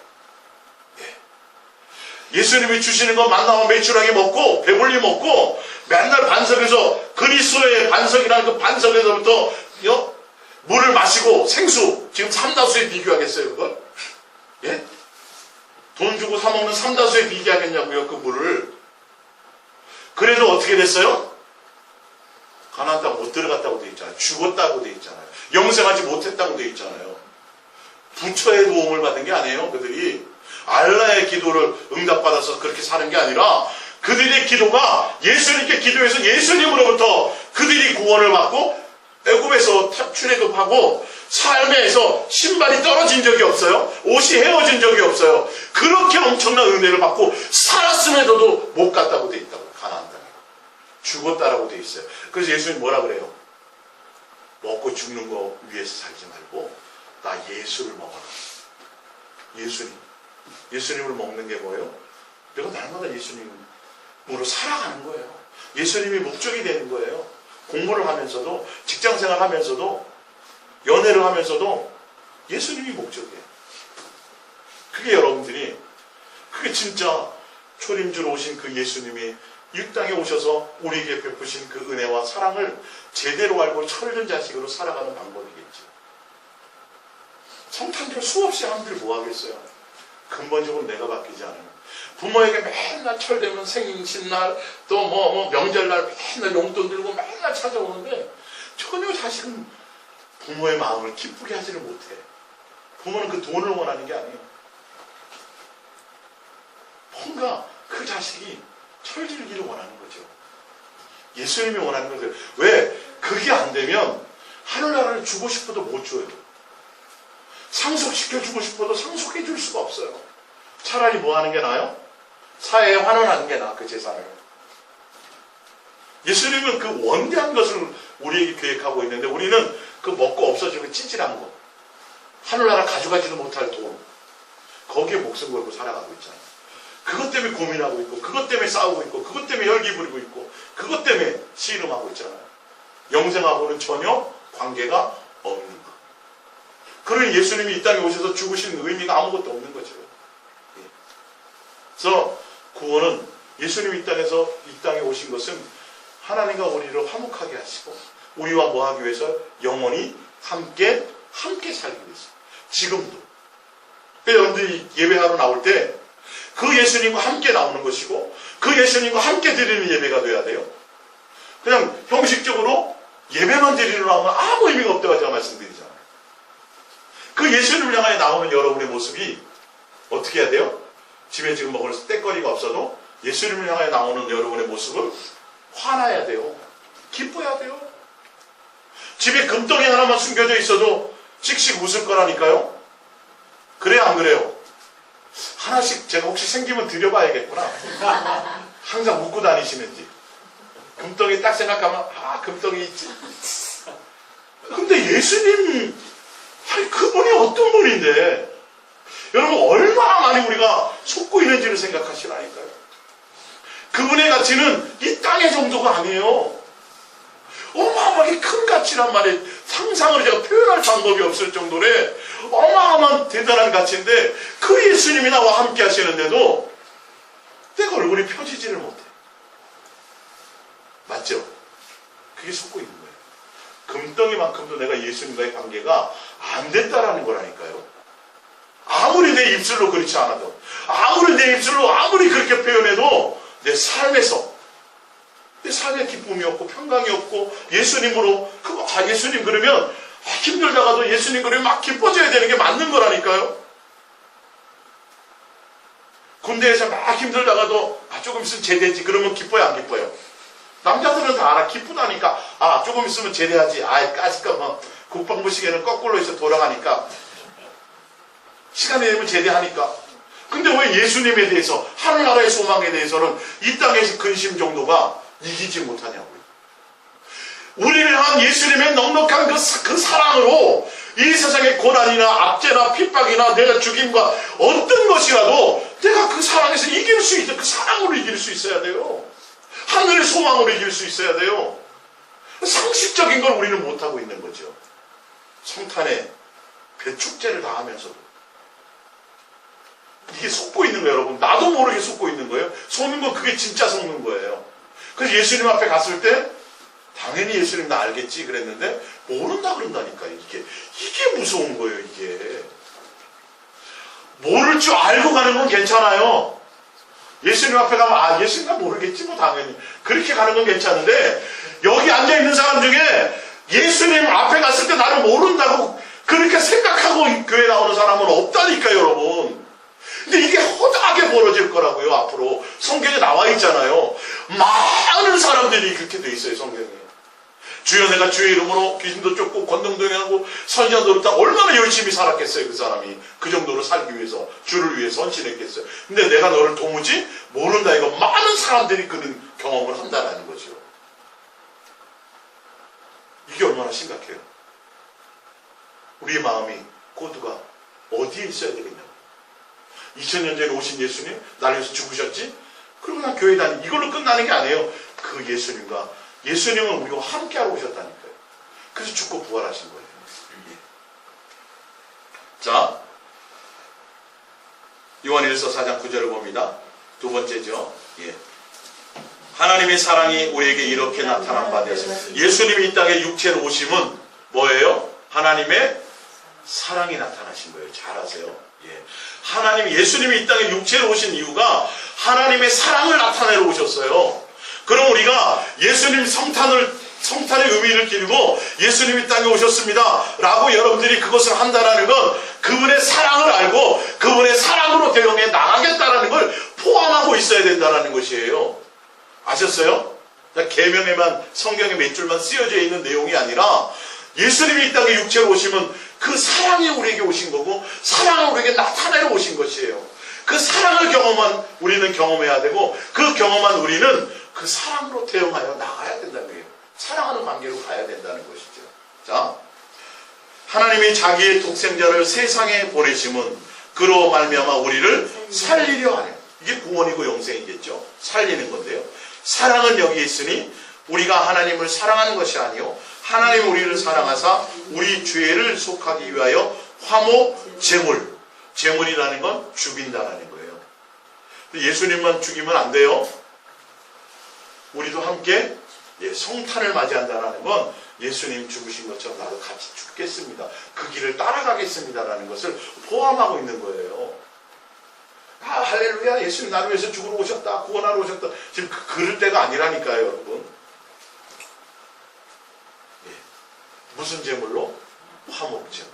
Speaker 1: 예수님이 주시는 거 만나면 매출하게 먹고, 배불리 먹고, 맨날 반석에서, 그리스도의 반석이라는 그 반석에서부터 물을 마시고, 생수, 지금 삼다수에 비교하겠어요, 그걸? 예? 돈 주고 사먹는 삼다수에 비교하겠냐고요, 그 물을. 그래도 어떻게 됐어요? 가나안 땅 못 들어갔다고 돼 있잖아요. 죽었다고 돼 있잖아요. 영생하지 못했다고 돼 있잖아요. 부처의 도움을 받은 게 아니에요, 그들이. 알라의 기도를 응답받아서 그렇게 사는 게 아니라, 그들의 기도가 예수님께 기도해서 예수님으로부터 그들이 구원을 받고, 애굽에서 출애굽하고, 삶에서 신발이 떨어진 적이 없어요. 옷이 헤어진 적이 없어요. 그렇게 엄청난 은혜를 받고 살았음에도 못 갔다고 돼 있다고. 가나안 땅에 죽었다라고 돼 있어요. 그래서 예수님 뭐라 그래요? 먹고 죽는 거 위해서 살지 말고 나 예수를 먹어라. 예수님을 먹는 게 뭐예요? 내가 날마다 예수님으로 살아가는 거예요. 예수님이 목적이 되는 거예요. 공부를 하면서도, 직장생활 하면서도, 연애를 하면서도 예수님이 목적이에요. 그게 여러분들이, 그게 진짜 초림주로 오신 그 예수님이 이 땅에 오셔서 우리에게 베푸신 그 은혜와 사랑을 제대로 알고 철든 자식으로 살아가는 방법이겠죠. 성탄절 수없이 사람들이 뭐 하겠어요? 근본적으로 내가 바뀌지 않으면. 부모에게 맨날 철되면 생신날, 또 명절날 맨날 용돈 들고 맨날 찾아오는데 전혀 자식은 부모의 마음을 기쁘게 하지를 못해. 부모는 그 돈을 원하는 게 아니에요. 뭔가 그 자식이 철들기를 원하는 거죠. 예수님이 원하는 거죠. 왜? 그게 안 되면 하늘나라를 주고 싶어도 못 줘요. 상속시켜주고 싶어도 상속해 줄 수가 없어요. 차라리 뭐 하는 게 나아요? 사회에 환원하는 게 나아, 그 재산을. 예수님은 그 원대한 것을 우리에게 계획하고 있는데 우리는 그 먹고 없어지고 찌질한 거, 하늘나라 가져가지도 못할 돈, 거기에 목숨 걸고 살아가고 있잖아요. 그것 때문에 고민하고 있고, 그것 때문에 싸우고 있고, 그것 때문에 혈기 부리고 있고, 그것 때문에 씨름하고 있잖아요. 영생하고는 전혀 관계가 없는 거. 그러니 예수님이 이 땅에 오셔서 죽으신 의미가 아무것도 없는 거죠. 그래서 구원은, 예수님이 이 땅에 오신 것은 하나님과 우리를 화목하게 하시고 우리와 뭐 하기 위해서? 영원히 함께 살기 위해서. 지금도. 여러분들이 예배하러 나올 때 그 예수님과 함께 나오는 것이고 그 예수님과 함께 드리는 예배가 돼야 돼요. 그냥 형식적으로 예배만 드리러 나오면 아무 의미가 없다고 제가 말씀드리잖아요. 그 예수님을 향하여 나오는 여러분의 모습이 어떻게 해야 돼요? 집에 지금 먹을 떼거리가 없어도 예수님을 향하여 나오는 여러분의 모습을 화나야 돼요. 기뻐야 돼요. 집에 금덩이 하나만 숨겨져 있어도 씩씩 웃을 거라니까요. 그래요, 안 그래요? 하나씩 제가 혹시 생기면 드려봐야겠구나. 항상 웃고 다니시는지. 금덩이 딱 생각하면 금덩이 있지. 근데 예수님, 아니 그분이 어떤 분인데 여러분 얼마나 많이 우리가 속고 있는지를 생각하시라니까요. 그분의 가치는 이 땅의 정도가 아니에요. 어마어마하게 큰 가치란 말에 상상을 제가 표현할 방법이 없을 정도로 어마어마한 대단한 가치인데 그 예수님이 나와 함께 하시는데도 내가 얼굴이 펴지지를 못해. 맞죠? 그게 속고 있는 거예요. 금덩이만큼도 내가 예수님과의 관계가 안 됐다라는 거라니까요. 아무리 내 입술로 그렇지 않아도, 아무리 내 입술로 아무리 그렇게 표현해도 내 삶에서 내 삶에 기쁨이 없고 평강이 없고 예수님으로 예수님 그러면 힘들다가도 예수님 그러면 막 기뻐져야 되는 게 맞는 거라니까요. 군대에서 막 힘들다가도 조금 있으면 제대지 그러면 기뻐요, 안 기뻐요? 남자들은 다 알아. 기쁘다니까 조금 있으면 제대하지. 까짓까 뭐 국방부 시계는 거꾸로 해서 돌아가니까 시간이 되면 제대하니까. 근데 왜 예수님에 대해서 하늘나라의 소망에 대해서는 이 땅에서 근심 정도가 이기지 못하냐고요. 우리를 향한 예수님의 넉넉한 그 사랑으로 이 세상의 고난이나 압제나 핍박이나 내가 죽임과 어떤 것이라도 내가 그 사랑에서 이길 수 있다. 그 사랑으로 이길 수 있어야 돼요. 하늘의 소망으로 이길 수 있어야 돼요. 상식적인 걸 우리는 못하고 있는 거죠. 성탄에 배축제를 다 하면서도 이게 속고 있는 거예요, 여러분. 나도 모르게 속고 있는 거예요. 속는 건 그게 진짜 속는 거예요. 그래서 예수님 앞에 갔을 때 당연히 예수님 나 알겠지 그랬는데 모른다 그런다니까요. 이게 무서운 거예요. 이게 모를 줄 알고 가는 건 괜찮아요. 예수님 앞에 가면 예수님 나 모르겠지 뭐 당연히 그렇게 가는 건 괜찮은데 여기 앉아있는 사람 중에 예수님 앞에 갔을 때 나를 모른다고 그렇게 생각하고 교회 나오는 사람은 없다니까요, 여러분. 근데 이게 허다하게 벌어질 거라고요. 앞으로 성경에 나와 있잖아요. 많은 사람들이 그렇게 돼 있어요, 성경에. 주여 내가 주의 이름으로 귀신도 쫓고 권능도 행하고 선지자도 그렇다. 얼마나 열심히 살았겠어요, 그 사람이. 그 정도로 살기 위해서 주를 위해서 헌신했겠어요. 근데 내가 너를 도무지 모른다. 이거 많은 사람들이 그런 경험을 한다는 거죠. 이게 얼마나 심각해요. 우리의 마음이 고두가 어디에 있어야 되겠냐고. 2000년 전에 오신 예수님 나를 위해서 죽으셨지? 그러고 난 교회 다니 이걸로 끝나는 게 아니에요. 그 예수님은 우리와 함께하러 오셨다니까요. 그래서 죽고 부활하신 거예요. 자, 요한일서 4장 9절을 봅니다. 두 번째죠. 하나님의 사랑이 우리에게 이렇게 나타난 바 되었습니다. 예수님이 이 땅에 육체로 오심은 뭐예요? 하나님의 사랑이 나타나신 거예요. 잘 아세요. 예수님이 이 땅에 육체로 오신 이유가 하나님의 사랑을 나타내러 오셨어요. 그럼 우리가 예수님 성탄의 의미를 기리고 예수님이 땅에 오셨습니다 라고 여러분들이 그것을 한다라는 건 그분의 사랑을 알고 그분의 사랑으로 대응해 나가겠다라는 걸 포함하고 있어야 된다는 것이에요. 아셨어요? 계명에만 성경에 몇 줄만 쓰여져 있는 내용이 아니라 예수님이 이 땅에 육체로 오시면 그 사랑이 우리에게 오신 거고 사랑을 우리에게 나타내러 오신 것이에요. 그 사랑을 우리는 경험해야 되고 그 경험한 우리는 그 사랑으로 대응하여 나가야 된다는 거예요. 사랑하는 관계로 가야 된다는 것이죠. 자, 하나님이 자기의 독생자를 세상에 보내심은 그로 말미암아 우리를 살리려 하네. 이게 구원이고 영생이겠죠. 살리는 건데요. 사랑은 여기 있으니 우리가 하나님을 사랑하는 것이 아니요 하나님 우리를 사랑하사 우리 죄를 속하기 위하여 화목 제물이라는 건 죽인다라는 거예요. 예수님만 죽이면 안 돼요. 우리도 함께 성탄을 맞이한다라는 건 예수님 죽으신 것처럼 나도 같이 죽겠습니다. 그 길을 따라가겠습니다라는 것을 포함하고 있는 거예요. 할렐루야, 예수님 나를 위해서 죽으러 오셨다, 구원하러 오셨다. 지금 그럴 때가 아니라니까요, 여러분. 무슨 제물로? 화목제물.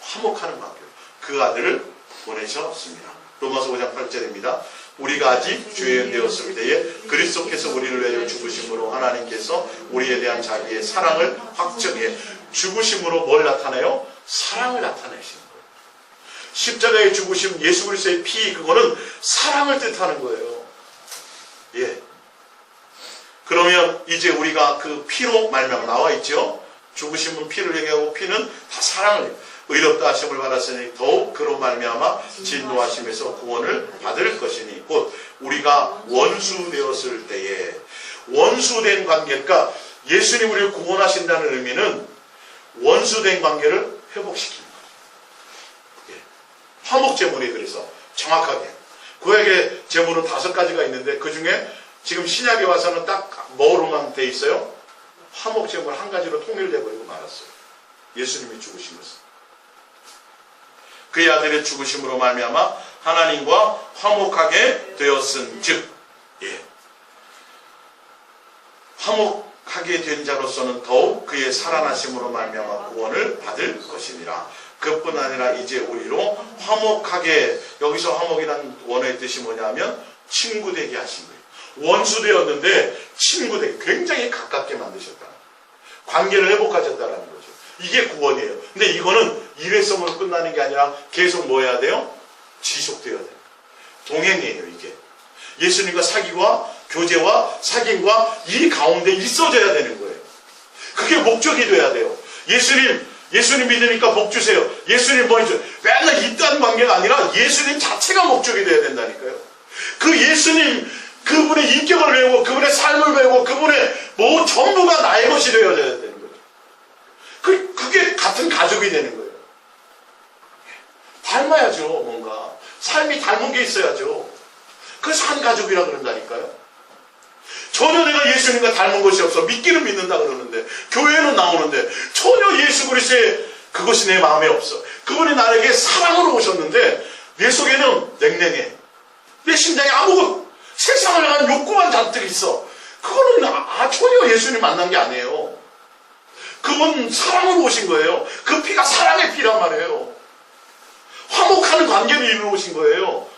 Speaker 1: 화목하는 관계로 그 아들을 보내셨습니다. 로마서 5장 8절입니다. 우리가 아직 죄인 되었을 때에 그리스도께서 우리를 위하여 죽으심으로 하나님께서 우리에 대한 자기의 사랑을 확정해 죽으심으로 뭘 나타내요? 사랑을 나타내시는 거예요. 십자가의 죽으심, 예수 그리스도의 피, 그거는 사랑을 뜻하는 거예요. 예. 그러면 이제 우리가 그 피로 말미암아 나와 있죠. 죽으심은 피를 얘기하고 피는 다 사랑을 해요. 의롭다 하심을 받았으니 더욱 그로 말미암아 진노하심에서 구원을 받을 것이니 곧 우리가 원수 되었을 때에 원수된 관계, 그러니까 예수님 우리를 구원하신다는 의미는 원수된 관계를 회복시키는 거예요. 예. 화목제물이 그래서 정확하게 구약의 제물은 5가지가 있는데 그 중에 지금 신약에 와서는 딱 뭐로만 돼 있어요? 화목제물 한 가지로 통일돼 버리고 말았어요. 예수님이 죽으심으로써. 그의 아들의 죽으심으로 말미암아 하나님과 화목하게 되었은즉, 예. 화목하게 된 자로서는 더욱 그의 살아나심으로 말미암아 구원을 받을 것이니라. 그뿐 아니라 이제 우리로 화목하게, 여기서 화목이라는 원어의 뜻이 뭐냐면 친구 되게 하신 거예요. 원수 되었는데 친구 되게, 굉장히 가깝게 만드셨다. 관계를 회복하셨다는 거죠. 이게 구원이에요. 근데 이거는 일회성으로 끝나는 게 아니라 계속 뭐 해야 돼요? 지속되어야 돼요. 동행이에요, 이게. 예수님과 사귀와 교제와 사귐과 이 가운데 있어져야 되는 거예요. 그게 목적이 돼야 돼요. 예수님 믿으니까 복 주세요. 예수님 뭐 해줘요. 맨날 있다는 관계가 아니라 예수님 자체가 목적이 돼야 된다니까요. 그 예수님, 그분의 인격을 배우고 그분의 삶을 배우고 그분의 뭐 전부가 나의 것이 되어야 되는 거예요. 그게 같은 가족이 되는 거예요. 닮아야죠, 뭔가. 삶이 닮은 게 있어야죠. 그래서 한 가족이라 그런다니까요. 전혀 내가 예수님과 닮은 것이 없어. 믿기는 믿는다 그러는데, 교회는 나오는데, 전혀 예수 그리스도의 그것이 내 마음에 없어. 그분이 나에게 사랑으로 오셨는데, 내 속에는 냉랭해. 내 심장에 세상을 향한 욕구만 잔뜩 있어. 그거는 전혀 예수님 만난 게 아니에요. 그분 사랑으로 오신 거예요. 그 피가 사랑의 피란 말이에요. 화목하는 관계를 이루어 오신 거예요.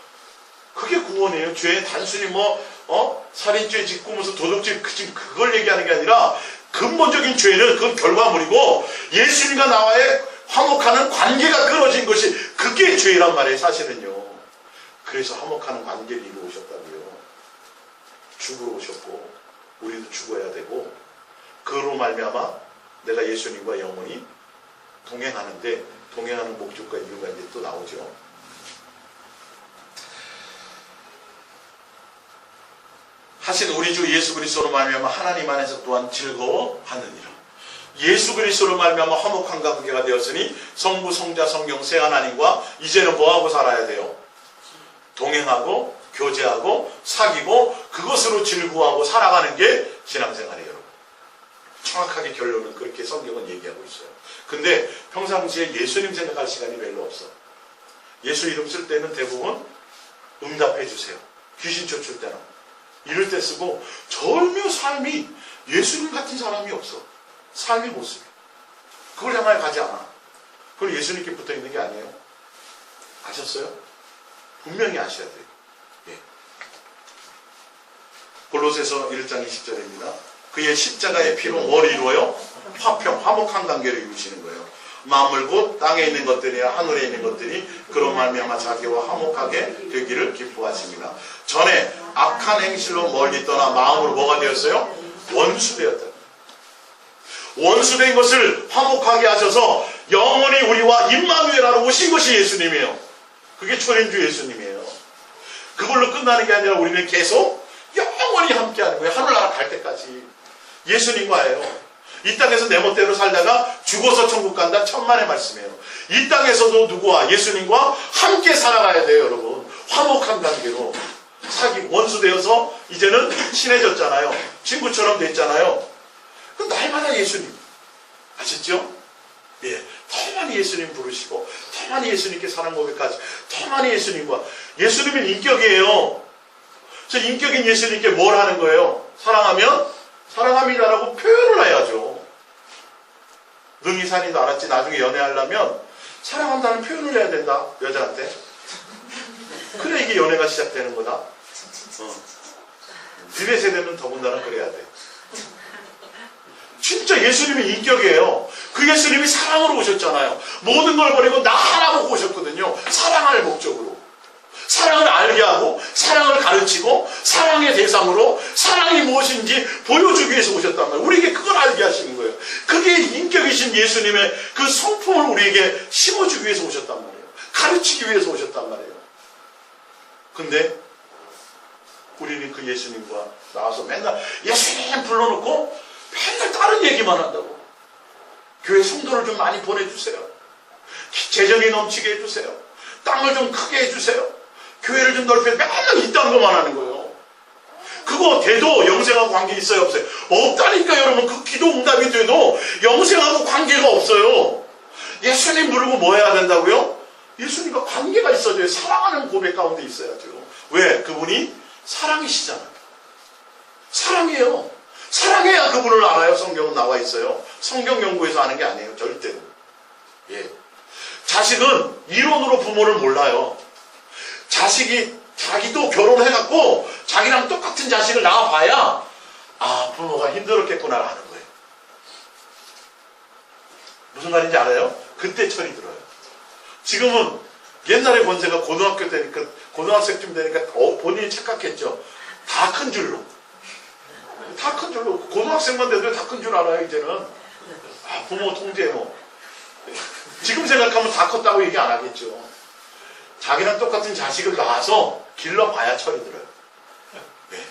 Speaker 1: 그게 구원이에요. 죄 단순히 살인죄 짓고 무슨 도둑질 그걸 얘기하는 게 아니라 근본적인 죄는 그건 결과물이고 예수님과 나와의 화목하는 관계가 끊어진 것이 그게 죄란 말이에요. 사실은요. 그래서 화목하는 관계를 이루어 오셨다고요. 죽으러 오셨고 우리도 죽어야 되고 그로 말미암아 내가 예수님과 영원히 동행하는데 동행하는 목적과 이유가 이제 또 나오죠. 하신 우리 주 예수 그리스도로 말미암아 하나님 안에서 또한 즐거워하느니라. 예수 그리스도로 말미암아 화목한 관계가 되었으니 성부, 성자, 성령 세 하나님과 이제는 뭐하고 살아야 돼요? 동행하고 교제하고 사귀고 그것으로 즐거워하고 살아가는 게 신앙생활이에요. 여러분. 정확하게 결론은 그렇게 성경은 얘기하고 있어요. 근데 평상시에 예수님 생각할 시간이 별로 없어. 예수 이름 쓸 때는 대부분 응답해 주세요. 귀신 쫓을 때는. 이럴 때 쓰고 전혀 삶이 예수님 같은 사람이 없어. 삶의 모습이. 그걸 향하여 가지 않아. 그걸 예수님께 붙어 있는 게 아니에요. 아셨어요? 분명히 아셔야 돼요. 예. 골로새서 1장 20절입니다. 그의 십자가의 피로 뭘 이루어요? 화평, 화목한 관계를 이루시는 거예요. 만물 곧 땅에 있는 것들이야 하늘에 있는 것들이 그로 말미암아 자기와 화목하게 되기를 기뻐하십니다. 전에 악한 행실로 멀리 떠나 마음으로 뭐가 되었어요? 원수되었다. 원수된 것을 화목하게 하셔서 영원히 우리와 임마누엘하러 오신 것이 예수님이에요. 그게 초림주 예수님이에요. 그걸로 끝나는 게 아니라 우리는 계속 영원히 함께하는 거예요. 하늘나라 갈 때까지. 예수님과예요. 이 땅에서 내 멋대로 살다가 죽어서 천국 간다. 천만의 말씀이에요. 이 땅에서도 누구와 예수님과 함께 살아가야 돼요. 여러분. 화목한 관계로 원수 되어서 이제는 친해졌잖아요. 친구처럼 됐잖아요. 그럼 날마다 예수님 아셨죠? 예, 더 많이 예수님 부르시고 더 많이 예수님께 사랑 고백하지 더 많이 예수님과 예수님은 인격이에요. 그래서 인격인 예수님께 뭘 하는 거예요? 사랑하면 사랑합니다라고 표현을 해야죠. 능이 산이도 알았지. 나중에 연애하려면 사랑한다는 표현을 해야 된다. 여자한테. 그래 이게 연애가 시작되는 거다. 드레 세대는 더군다나 그래야 돼. 진짜 예수님이 인격이에요. 그 예수님이 사랑으로 오셨잖아요. 모든 걸 버리고 나 하나 보고 오셨거든요. 사랑할 목적으로. 사랑을 알게 하고 사랑을 가르치고 사랑의 대상으로 사랑이 무엇인지 보여주기 위해서 오셨단 말이에요. 우리에게 그걸 알게 하시는 거예요. 그게 인격이신 예수님의 그 성품을 우리에게 심어주기 위해서 오셨단 말이에요. 가르치기 위해서 오셨단 말이에요. 근데 우리는 그 예수님과 나와서 맨날 예수님 불러놓고 맨날 다른 얘기만 한다고. 교회 성도를 좀 많이 보내주세요. 재정이 넘치게 해주세요. 땅을 좀 크게 해주세요. 교회를 좀 넓혀. 맨날 이딴 것만 하는 거예요. 그거 돼도 영생하고 관계 있어요 없어요? 없다니까. 여러분 그 기도 응답이 돼도 영생하고 관계가 없어요. 예수님 부르고 뭐 해야 된다고요? 예수님과 관계가 있어야 돼요. 사랑하는 고백 가운데 있어야죠. 왜? 그분이 사랑이시잖아요. 사랑이에요. 사랑해야 그분을 알아요. 성경은 나와 있어요. 성경 연구에서 아는 게 아니에요. 절대로. 예. 자식은 이론으로 부모를 몰라요. 자기도 결혼해갖고 자기랑 똑같은 자식을 낳아봐야 아 부모가 힘들었겠구나 아는 거예요. 무슨 말인지 알아요? 그때 철이 들어요. 지금은 옛날에 권세가 고등학교 되니까 고등학생쯤 되니까 본인이 착각했죠. 다 큰 줄로. 다 큰 줄로. 고등학생만 돼도 다 큰 줄 알아요 이제는. 아, 부모 통제 뭐. 지금 생각하면 다 컸다고 얘기 안 하겠죠. 자기랑 똑같은 자식을 낳아서 길러봐야 철이 들어요. 네.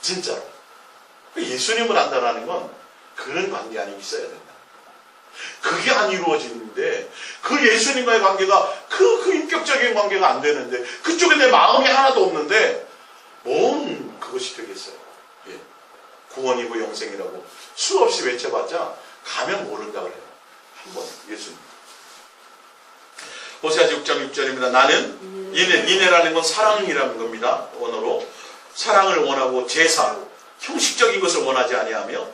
Speaker 1: 진짜로. 예수님을 안다라는 건 그런 관계 안에 있어야 된다. 그게 안 이루어지는데 그 예수님과의 관계가 그 인격적인 관계가 안 되는데 그쪽에 내 마음이 하나도 없는데 뭔 그것이 되겠어요. 예. 구원이고 영생이라고 수없이 외쳐봤자 가면 모른다 그래요. 한번 예수님. 호세아 6장 6절입니다. 나는 인애라는 건 사랑이라는 겁니다. 원어로 사랑을 원하고 제사, 형식적인 것을 원하지 아니하며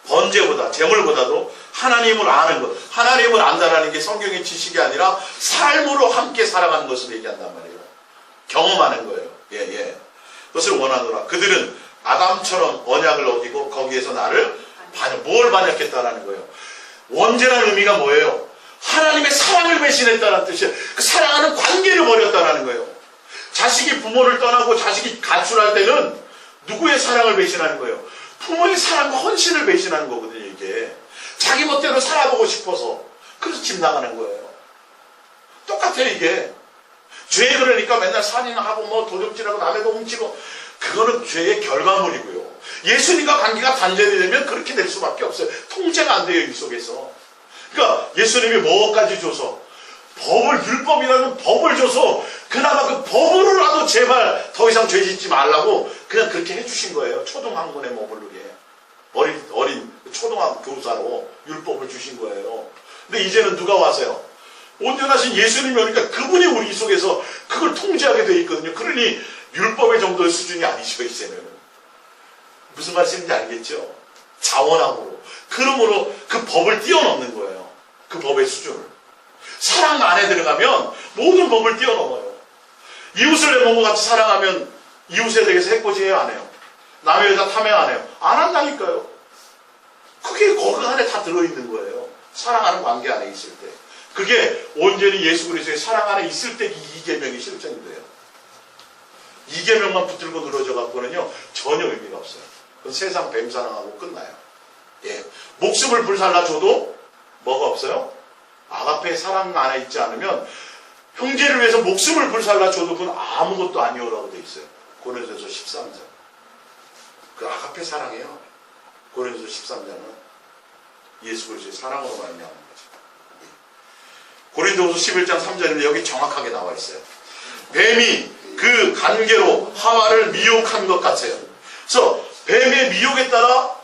Speaker 1: 번제보다 재물보다도 하나님을 아는 것, 하나님을 안다라는 게 성경의 지식이 아니라 삶으로 함께 살아가는 것을 얘기한단 말이에요. 경험하는 거예요. 예. 그것을 원하노라. 그들은 아담처럼 언약을 어기고 거기에서 나를 뭘 반역했다라는 거예요. 원죄라는 의미가 뭐예요? 하나님의 사랑을 배신했다는 뜻이에요. 그 사랑하는 관계를 버렸다는 거예요. 자식이 부모를 떠나고 자식이 가출할 때는 누구의 사랑을 배신하는 거예요? 부모의 사랑과 헌신을 배신하는 거거든요. 이게 자기 멋대로 살아보고 싶어서 그래서 집 나가는 거예요. 똑같아요. 이게 죄 그러니까 맨날 살인하고 뭐 도둑질하고 남의 돈 훔치고 그거는 죄의 결과물이고요. 예수님과 관계가 단절이 되면 그렇게 될 수밖에 없어요. 통제가 안 돼요. 이 속에서. 그러니까 예수님이 뭐까지 줘서 율법이라는 법을 줘서 그나마 그 법으로라도 제발 더 이상 죄 짓지 말라고 그냥 그렇게 해주신 거예요. 초등학문에 머무르게 어린 초등학교 교사로 율법을 주신 거예요. 근데 이제는 누가 와서요? 온전하신 예수님이 오니까 그분이 우리 속에서 그걸 통제하게 돼 있거든요. 그러니 율법의 정도의 수준이 아니죠. 이제는 무슨 말씀인지 알겠죠? 자원함으로 그러므로 그 법을 뛰어넘는 거예요. 그 법의 수준을. 사랑 안에 들어가면 모든 법을 뛰어넘어요. 이웃을 내 몸과 같이 사랑하면 이웃에 대해서 해코지해요? 안 해요? 남의 여자 탐행 안 해요? 안 한다니까요. 그게 거기 안에 다 들어있는 거예요. 사랑하는 관계 안에 있을 때. 그게 온전히 예수 그리스도의 사랑 안에 있을 때 이 2계명이 실천이 돼요. 2계명만 붙들고 늘어져 갖고는요 전혀 의미가 없어요. 그건 세상 뱀사랑하고 끝나요. 예. 목숨을 불살라줘도 뭐가 없어요? 아가페의 사랑 안에 있지 않으면 형제를 위해서 목숨을 불살라줘도 그건 아무것도 아니오라고 돼 있어요. 고린도서 13장. 그 아가페 사랑이에요. 고린도서 13장은 예수 그리스도의 사랑으로 말미암은 거죠. 고린도서 11장 3절인데 여기 정확하게 나와 있어요. 뱀이 그 관계로 하와를 미혹한 것 같아요. 그래서 뱀의 미혹에 따라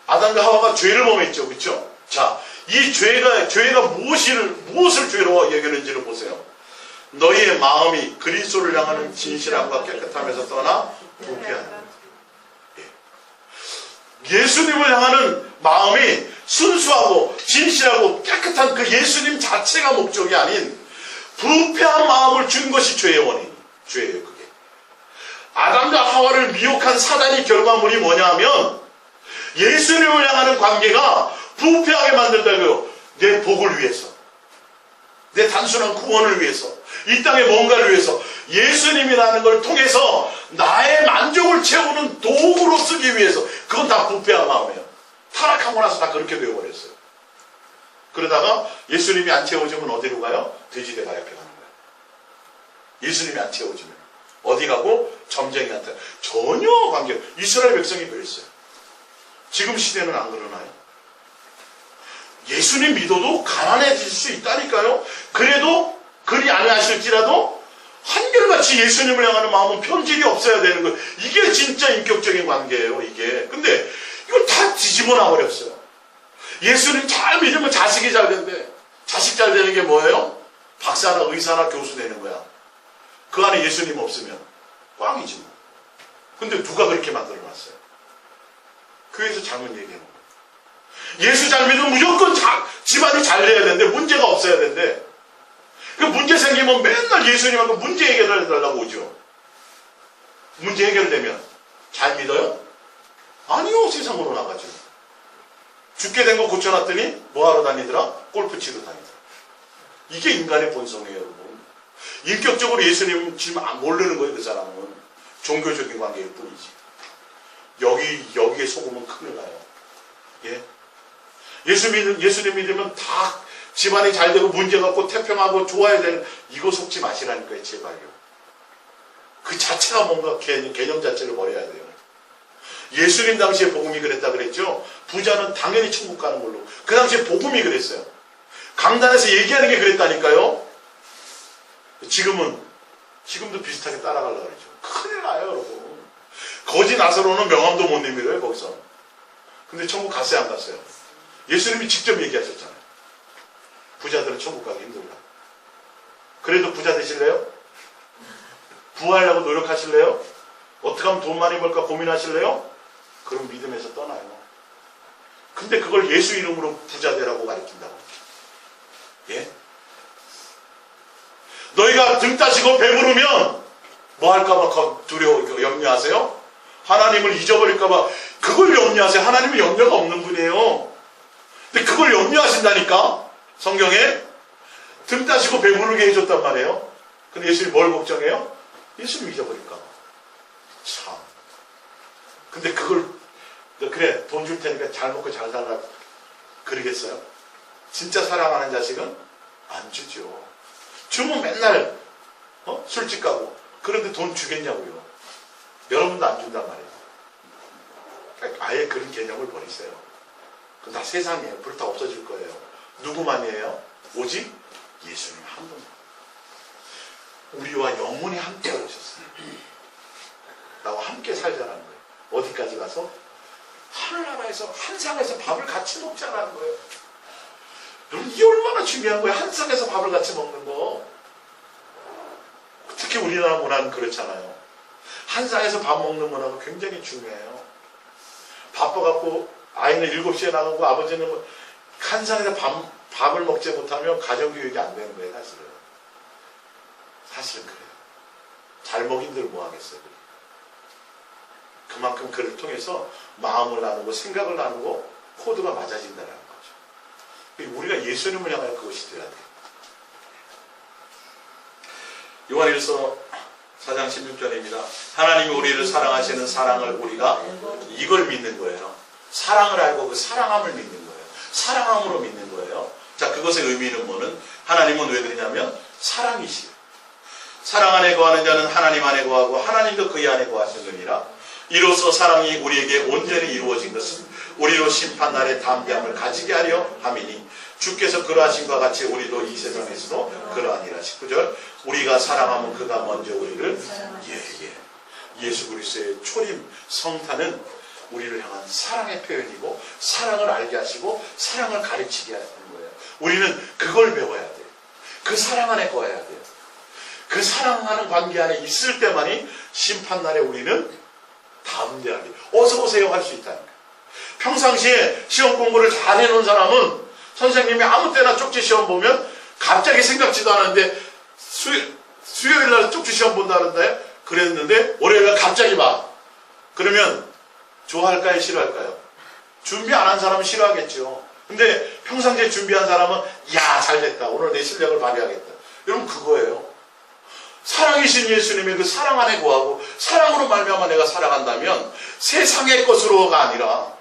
Speaker 1: 아담과 하와가 죄를 범했죠. 그렇죠? 자, 이 죄가 무엇을 죄로 여기는지를 보세요. 너희의 마음이 그리스도를 향하는 진실함과 깨끗함에서 떠나 부패하는 것. 예. 예수님을 향하는 마음이 순수하고 진실하고 깨끗한 그 예수님 자체가 목적이 아닌 부패한 마음을 준 것이 죄의 원인, 죄예요 그게. 아담과 하와를 미혹한 사단의 결과물이 뭐냐 하면 예수님을 향하는 관계가 부패하게 만들다고요. 내 복을 위해서, 내 단순한 구원을 위해서, 이 땅의 뭔가를 위해서 예수님이라는 걸 통해서 나의 만족을 채우는 도구로 쓰기 위해서. 그건 다 부패한 마음이에요. 타락하고 나서 다 그렇게 되어버렸어요. 그러다가 예수님이 안 채워지면 어디로 가요? 돼지대가 옆에 가는 거예요. 예수님이 안 채워지면 어디 가고? 점쟁이한테. 전혀 관계. 이스라엘 백성이 그랬어요. 지금 시대는 안 그러나요? 예수님 믿어도 가난해질 수 있다니까요. 그래도 그리 아니하실지라도 한결같이 예수님을 향하는 마음은 편질이 없어야 되는 거예요. 이게 진짜 인격적인 관계예요. 이게. 근데 이걸 다 뒤집어 놔버렸어요. 예수님 잘 믿으면 자식이 잘 된대. 자식 잘 되는 게 뭐예요? 박사나 의사나 교수 되는 거야. 그 안에 예수님 없으면 꽝이지 뭐. 근데 누가 그렇게 만들어놨어요? 교회에서 잘못 얘기하는 거예요. 예수 잘 믿으면 무조건 집안이 잘 돼야 되는데 문제가 없어야 되는데, 그 문제 생기면 맨날 예수님하고 문제 해결을 해달라고 오죠. 문제 해결되면 잘 믿어요? 아니요. 세상으로 나가죠. 죽게 된 거 고쳐놨더니 뭐하러 다니더라? 골프 치러 다니더라. 이게 인간의 본성이에요, 여러분. 인격적으로 예수님 지금 모르는 거예요. 그 사람은 종교적인 관계일 뿐이지. 여기에 속으면 큰일 나요. 예? 예수님 믿으면 다 집안이 잘 되고 문제가 없고 태평하고 좋아야 되는, 이거 속지 마시라니까요. 제발요. 그 자체가 뭔가 개념 자체를 버려야 돼요. 예수님 당시에 복음이 그랬다 그랬죠. 부자는 당연히 천국 가는 걸로. 그 당시에 복음이 그랬어요. 강단에서 얘기하는 게 그랬다니까요. 지금도 비슷하게 따라가려고 그러죠. 큰일 나요, 여러분. 거지 나사로는 명함도 못 내밀어요, 거기서. 근데 천국 갔어요, 안 갔어요? 예수님이 직접 얘기하셨잖아요. 부자들은 천국 가기 힘들다. 그래도 부자 되실래요? 부하려고 노력하실래요? 어떻게 하면 돈 많이 벌까 고민하실래요? 그럼 믿음에서 떠나요. 근데 그걸 예수 이름으로 부자 되라고 가르친다고. 예? 너희가 등 따시고 배부르면 뭐 할까봐 두려워, 염려하세요? 하나님을 잊어버릴까봐 그걸 염려하세요. 하나님은 염려가 없는 분이에요. 근데 그걸 염려하신다니까? 성경에 등 따시고 배부르게 해줬단 말이에요. 근데 예수님이 뭘 걱정해요? 예수님 잊어버릴까? 참. 근데 그걸, 그래, 돈 줄 테니까 잘 먹고 잘 살라 그러겠어요? 진짜 사랑하는 자식은 안 주죠. 주면 맨날 술집 가고. 그런데 돈 주겠냐고요. 여러분도 안 준단 말이에요. 그러니까 아예 그런 개념을 버리세요. 그건 다 세상이에요. 불 다 없어질 거예요. 누구만이에요? 오직 예수님 한 분. 우리와 영원히 함께 오셨어요. 나와 함께 살자라는 거예요. 어디까지 가서? 하늘나라에서 한 상에서 밥을 같이 먹자라는 거예요. 여러분, 이게 얼마나 중요한 거예요. 한 상에서 밥을 같이 먹는 거. 특히 우리나라 문화는 그렇잖아요. 한 상에서 밥 먹는 문화가 굉장히 중요해요. 바빠갖고 아이는 7시에 나가고 아버지는 한 상에서 밥을 먹지 못하면 가정교육이 안 되는 거예요. 사실은 그래요. 잘 먹인들 뭐 하겠어요. 그만큼 그를 통해서 마음을 나누고 생각을 나누고 코드가 맞아진다는 거죠. 우리가 예수님을 향하여 그것이 돼야 돼요. 요한일서 4장 16절입니다. 하나님이 우리를 사랑하시는 사랑을 우리가 이걸 믿는 거예요. 사랑을 알고 그 사랑함을 믿는 거예요. 사랑함으로 믿는 거예요. 자, 그것의 의미는 뭐는? 하나님은 왜 그러냐면 사랑이시요. 사랑 안에 거하는 자는 하나님 안에 거하고 하나님도 그의 안에 거하시느니라. 이로써 사랑이 우리에게 온전히 이루어진 것은 우리로 심판날의 담대함을 가지게 하려 함이니 주께서 그러하신과 같이 우리도 이 세상에서도 그러하니라. 19절 우리가 사랑하면 그가 먼저 우리를 예수 그리스도의 초림 성탄은 우리를 향한 사랑의 표현이고 사랑을 알게 하시고 사랑을 가르치게 하는 거예요. 우리는 그걸 배워야 돼요. 그 사랑 안에 거해야 돼요. 그 사랑하는 관계 안에 있을 때만이 심판날에 우리는 담대하게 어서 오세요 할 수 있다는 거예요. 평상시에 시험 공부를 잘 해놓은 사람은 선생님이 아무 때나 쪽지 시험 보면 갑자기 생각지도 않은데 수요일 날 쪽지 시험 본다는데 그랬는데 월요일 날 갑자기 봐. 그러면 좋아할까요? 싫어할까요? 준비 안 한 사람은 싫어하겠죠. 근데 평상시에 준비한 사람은 야, 잘됐다. 오늘 내 실력을 발휘하겠다. 여러분 그거예요. 사랑이신 예수님의 그 사랑 안에 거하고 사랑으로 말미암아 내가 살아간다면 세상의 것으로가 아니라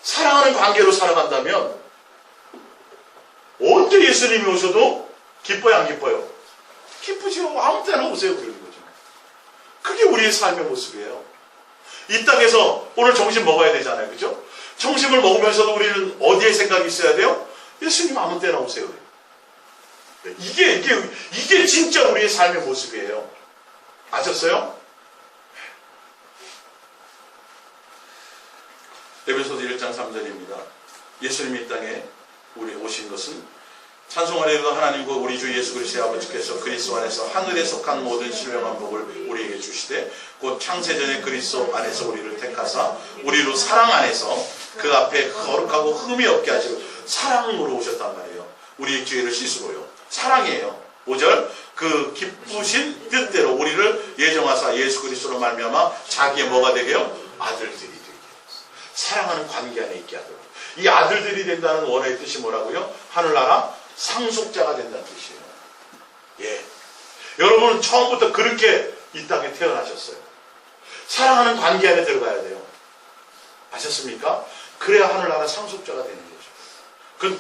Speaker 1: 사랑하는 관계로 살아간다면 언제 예수님이 오셔도 기뻐요, 안 기뻐요? 기쁘죠. 아무 때나 오세요. 그런 거죠. 그게 우리의 삶의 모습이에요. 이 땅에서 오늘 점심 먹어야 되잖아요. 그죠? 점심을 먹으면서도 우리는 어디에 생각이 있어야 돼요? 예수님 아무 때나 오세요. 이게 진짜 우리의 삶의 모습이에요. 아셨어요? 에베소서 1장 3절입니다. 예수님이 이 땅에 우리 오신 것은 찬송하리로도 하나님과 우리 주 예수 그리스도의 아버지께서 그리스도 안에서 하늘에 속한 모든 신령한 복을 우리에게 주시되 곧 창세전에 그리스도 안에서 우리를 택하사 우리로 사랑 안에서 그 앞에 거룩하고 흠이 없게 하시고 사랑으로 오셨단 말이에요. 우리의 죄를 씻으로요. 사랑이에요. 5절 그 기쁘신 뜻대로 우리를 예정하사 예수 그리스도로 말미암아 자기의 뭐가 되게요? 아들들이 되게. 사랑하는 관계 안에 있게 하도록. 이 아들들이 된다는 원어의 뜻이 뭐라고요? 하늘나라 상속자가 된다는 뜻이에요. 예. 여러분은 처음부터 그렇게 이 땅에 태어나셨어요. 사랑하는 관계 안에 들어가야 돼요. 아셨습니까? 그래야 하늘나라 상속자가 되는 거죠. 그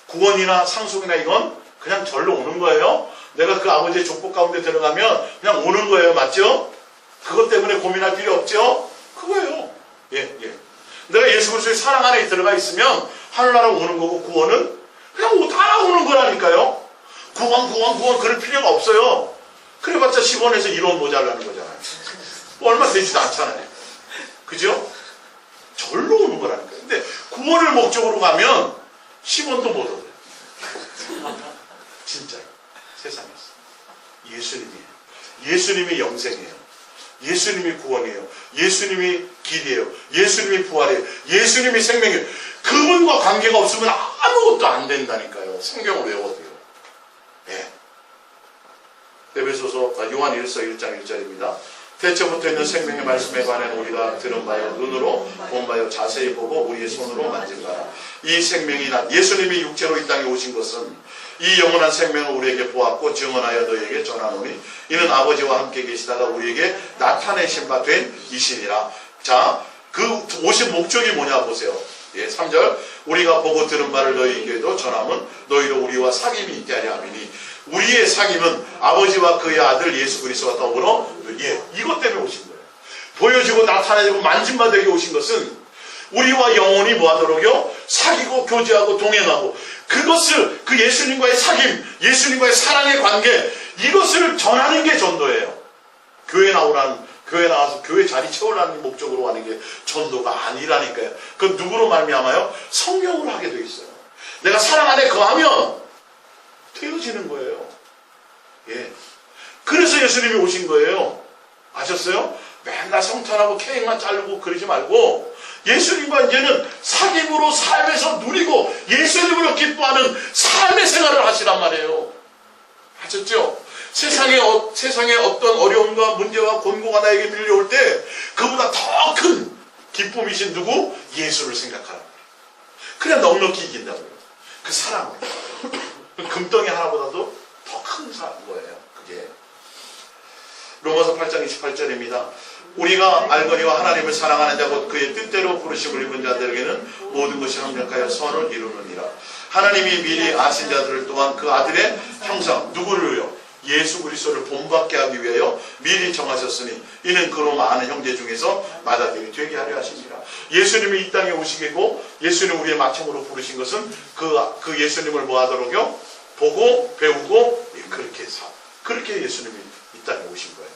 Speaker 1: 구원이나 상속이나 이건 그냥 절로 오는 거예요. 내가 그 아버지의 족보 가운데 들어가면 그냥 오는 거예요. 맞죠? 그것 때문에 고민할 필요 없죠? 그거예요. 예. 내가 예수 그리스도의 사랑 안에 들어가 있으면 하늘나라 오는 거고 구원은 그냥 따라오는 거라니까요. 구원 그럴 필요가 없어요. 그래봤자 10원에서 1원 모자라는 거잖아요. 뭐 얼마 되지도 않잖아요. 그죠? 절로 오는 거라니까요. 근데 구원을 목적으로 가면 10원도 못 얻어요. 진짜요. 세상에서. 예수님이 영생이에요. 예수님이 구원이에요. 예수님이 길이에요. 예수님이 부활이에요. 예수님이 생명이에요. 그분과 관계가 없으면 아무것도 안 된다니까요. 성경을 외워도요. 예. 요한 1서 1장 1절입니다. 태초부터 있는 생명의 말씀에 관해 우리가 들은 바요 눈으로 본 바요 자세히 보고 우리의 손으로 만진 바라. 이 생명이 예수님이 육체로 이 땅에 오신 것은 이 영원한 생명을 우리에게 보았고 증언하여 너희에게 전하노니 이는 아버지와 함께 계시다가 우리에게 나타내신 바 된 이시니라. 자, 그 오신 목적이 뭐냐 보세요. 예, 3절 우리가 보고 들은 바를 너희에게도 전함은 너희로 우리와 사귐이 있게 하려 함이니 우리의 사귐은 아버지와 그의 아들 예수 그리스도와 더불어 이것 때문에 오신 거예요. 보여지고 나타내고 만진바되게 오신 것은 우리와 영원히 뭐하도록요? 사귀고 교제하고 동행하고 그것을 그 예수님과의 사귐, 예수님과의 사랑의 관계 이것을 전하는 게 전도예요. 교회 나와서 교회 자리 채우려는 목적으로 하는 게 전도가 아니라니까요. 그건 누구로 말미암아요? 성령으로 하게 돼 있어요. 내가 사랑 안에 거하면 되어지는 거예요. 예. 그래서 예수님이 오신 거예요. 아셨어요? 맨날 성탄하고 케이크만 자르고 그러지 말고 예수님과 이제는 사귐으로 삶에서 누리고 예수님으로 기뻐하는 삶의 생활을 하시란 말이에요. 아셨죠? 세상에 어떤 어려움과 문제와 곤고가 나에게 밀려올 때 그보다 더 큰 기쁨이신 누구? 예수를 생각하라. 그냥 넉넉히 이긴다고요. 그 사랑. 금덩이 하나보다도 더 큰 거예요. 그게. 로마서 8장 28절입니다. 우리가 알거니와 하나님을 사랑하는 자 곧 그의 뜻대로 부르심을 입은 자들에게는 모든 것이 합력하여 선을 이루느니라. 하나님이 미리 아신 자들을 또한 그 아들의 형상 누구를요? 예수 그리스도를 본받게 하기 위하여 미리 정하셨으니 이는 그로 많은 형제 중에서 맏아들이 되게 하려 하십니다. 예수님이 이 땅에 오시겠고 예수님 우리의 마침으로 부르신 것은 그 예수님을 뭐하도록요? 보고 배우고 그렇게 예수님이 이 땅에 오신 거예요.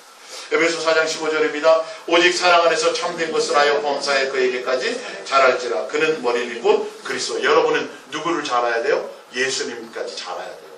Speaker 1: 에베소 4장 15절입니다. 오직 사랑 안에서 참된 것을 하여 범사에 그에게까지 자랄지라. 그는 머리니 곧 그리스도. 여러분은 누구를 잘 알아야 돼요? 예수님까지 잘 알아야 돼요.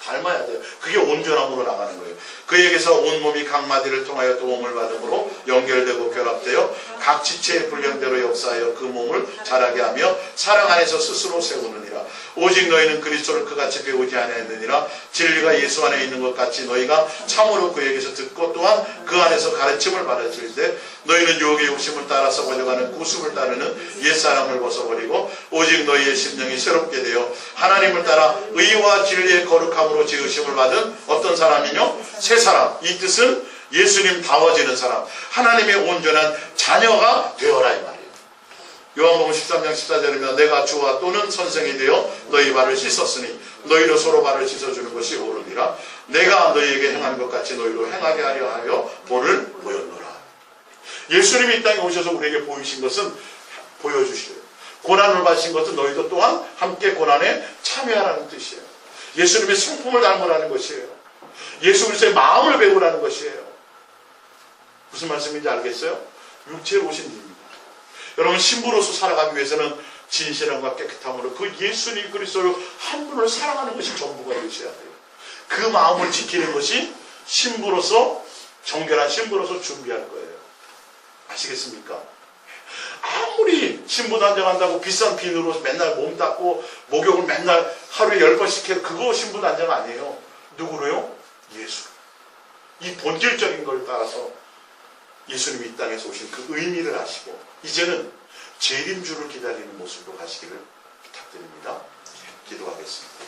Speaker 1: 닮아야 돼요. 그게 온전함으로 나가는 거예요. 그에게서 온몸이 각 마디를 통하여 도움을 받음으로 연결되고 결합되어 각 지체의 분량대로 역사하여 그 몸을 자라게 하며 사랑 안에서 스스로 세우느니라. 오직 너희는 그리스도를 그같이 배우지 아니하느니라. 진리가 예수 안에 있는 것 같이 너희가 참으로 그에게서 듣고 또한 그 안에서 가르침을 받았을 때 너희는 유혹의 욕심을 따라서 걸려가는 구습을 따르는 옛사람을 벗어버리고 오직 너희의 심령이 새롭게 되어 하나님을 따라 의와 진리의 거룩함으로 지으심을 받은 어떤 사람이뇨? 새 사람. 이 뜻은 예수님 다워지는 사람, 하나님의 온전한 자녀가 되어라 이 말이에요. 요한복음 13장 14절이면 내가 주와 또는 선생이 되어 너희 발을 씻었으니 너희로 서로 발을 씻어주는 것이 옳으니라. 내가 너희에게 행한 것 같이 너희로 행하게 하려 하여 본을 보였노라. 예수님이 이 땅에 오셔서 우리에게 보이신 것은 보여주시래요. 고난을 받으신 것은 너희도 또한 함께 고난에 참여하라는 뜻이에요. 예수님의 성품을 닮으라는 것이에요. 예수 그리스도의 마음을 배우라는 것이에요. 무슨 말씀인지 알겠어요? 육체로 오신 분입니다. 여러분, 신부로서 살아가기 위해서는 진실함과 깨끗함으로 그 예수님 그리스도를 한 분을 사랑하는 것이 전부가 되셔야 돼요. 그 마음을 지키는 것이 신부로서, 정결한 신부로서 준비할 거예요. 아시겠습니까? 아무리 신부 단장한다고 비싼 비누로 맨날 몸 닦고 목욕을 맨날 하루에 10번씩 해도 그거 신부 단장 아니에요. 누구로요? 예수. 이 본질적인 걸 따라서 예수님이 이 땅에서 오신 그 의미를 아시고 이제는 재림주를 기다리는 모습으로 가시기를 부탁드립니다. 기도하겠습니다.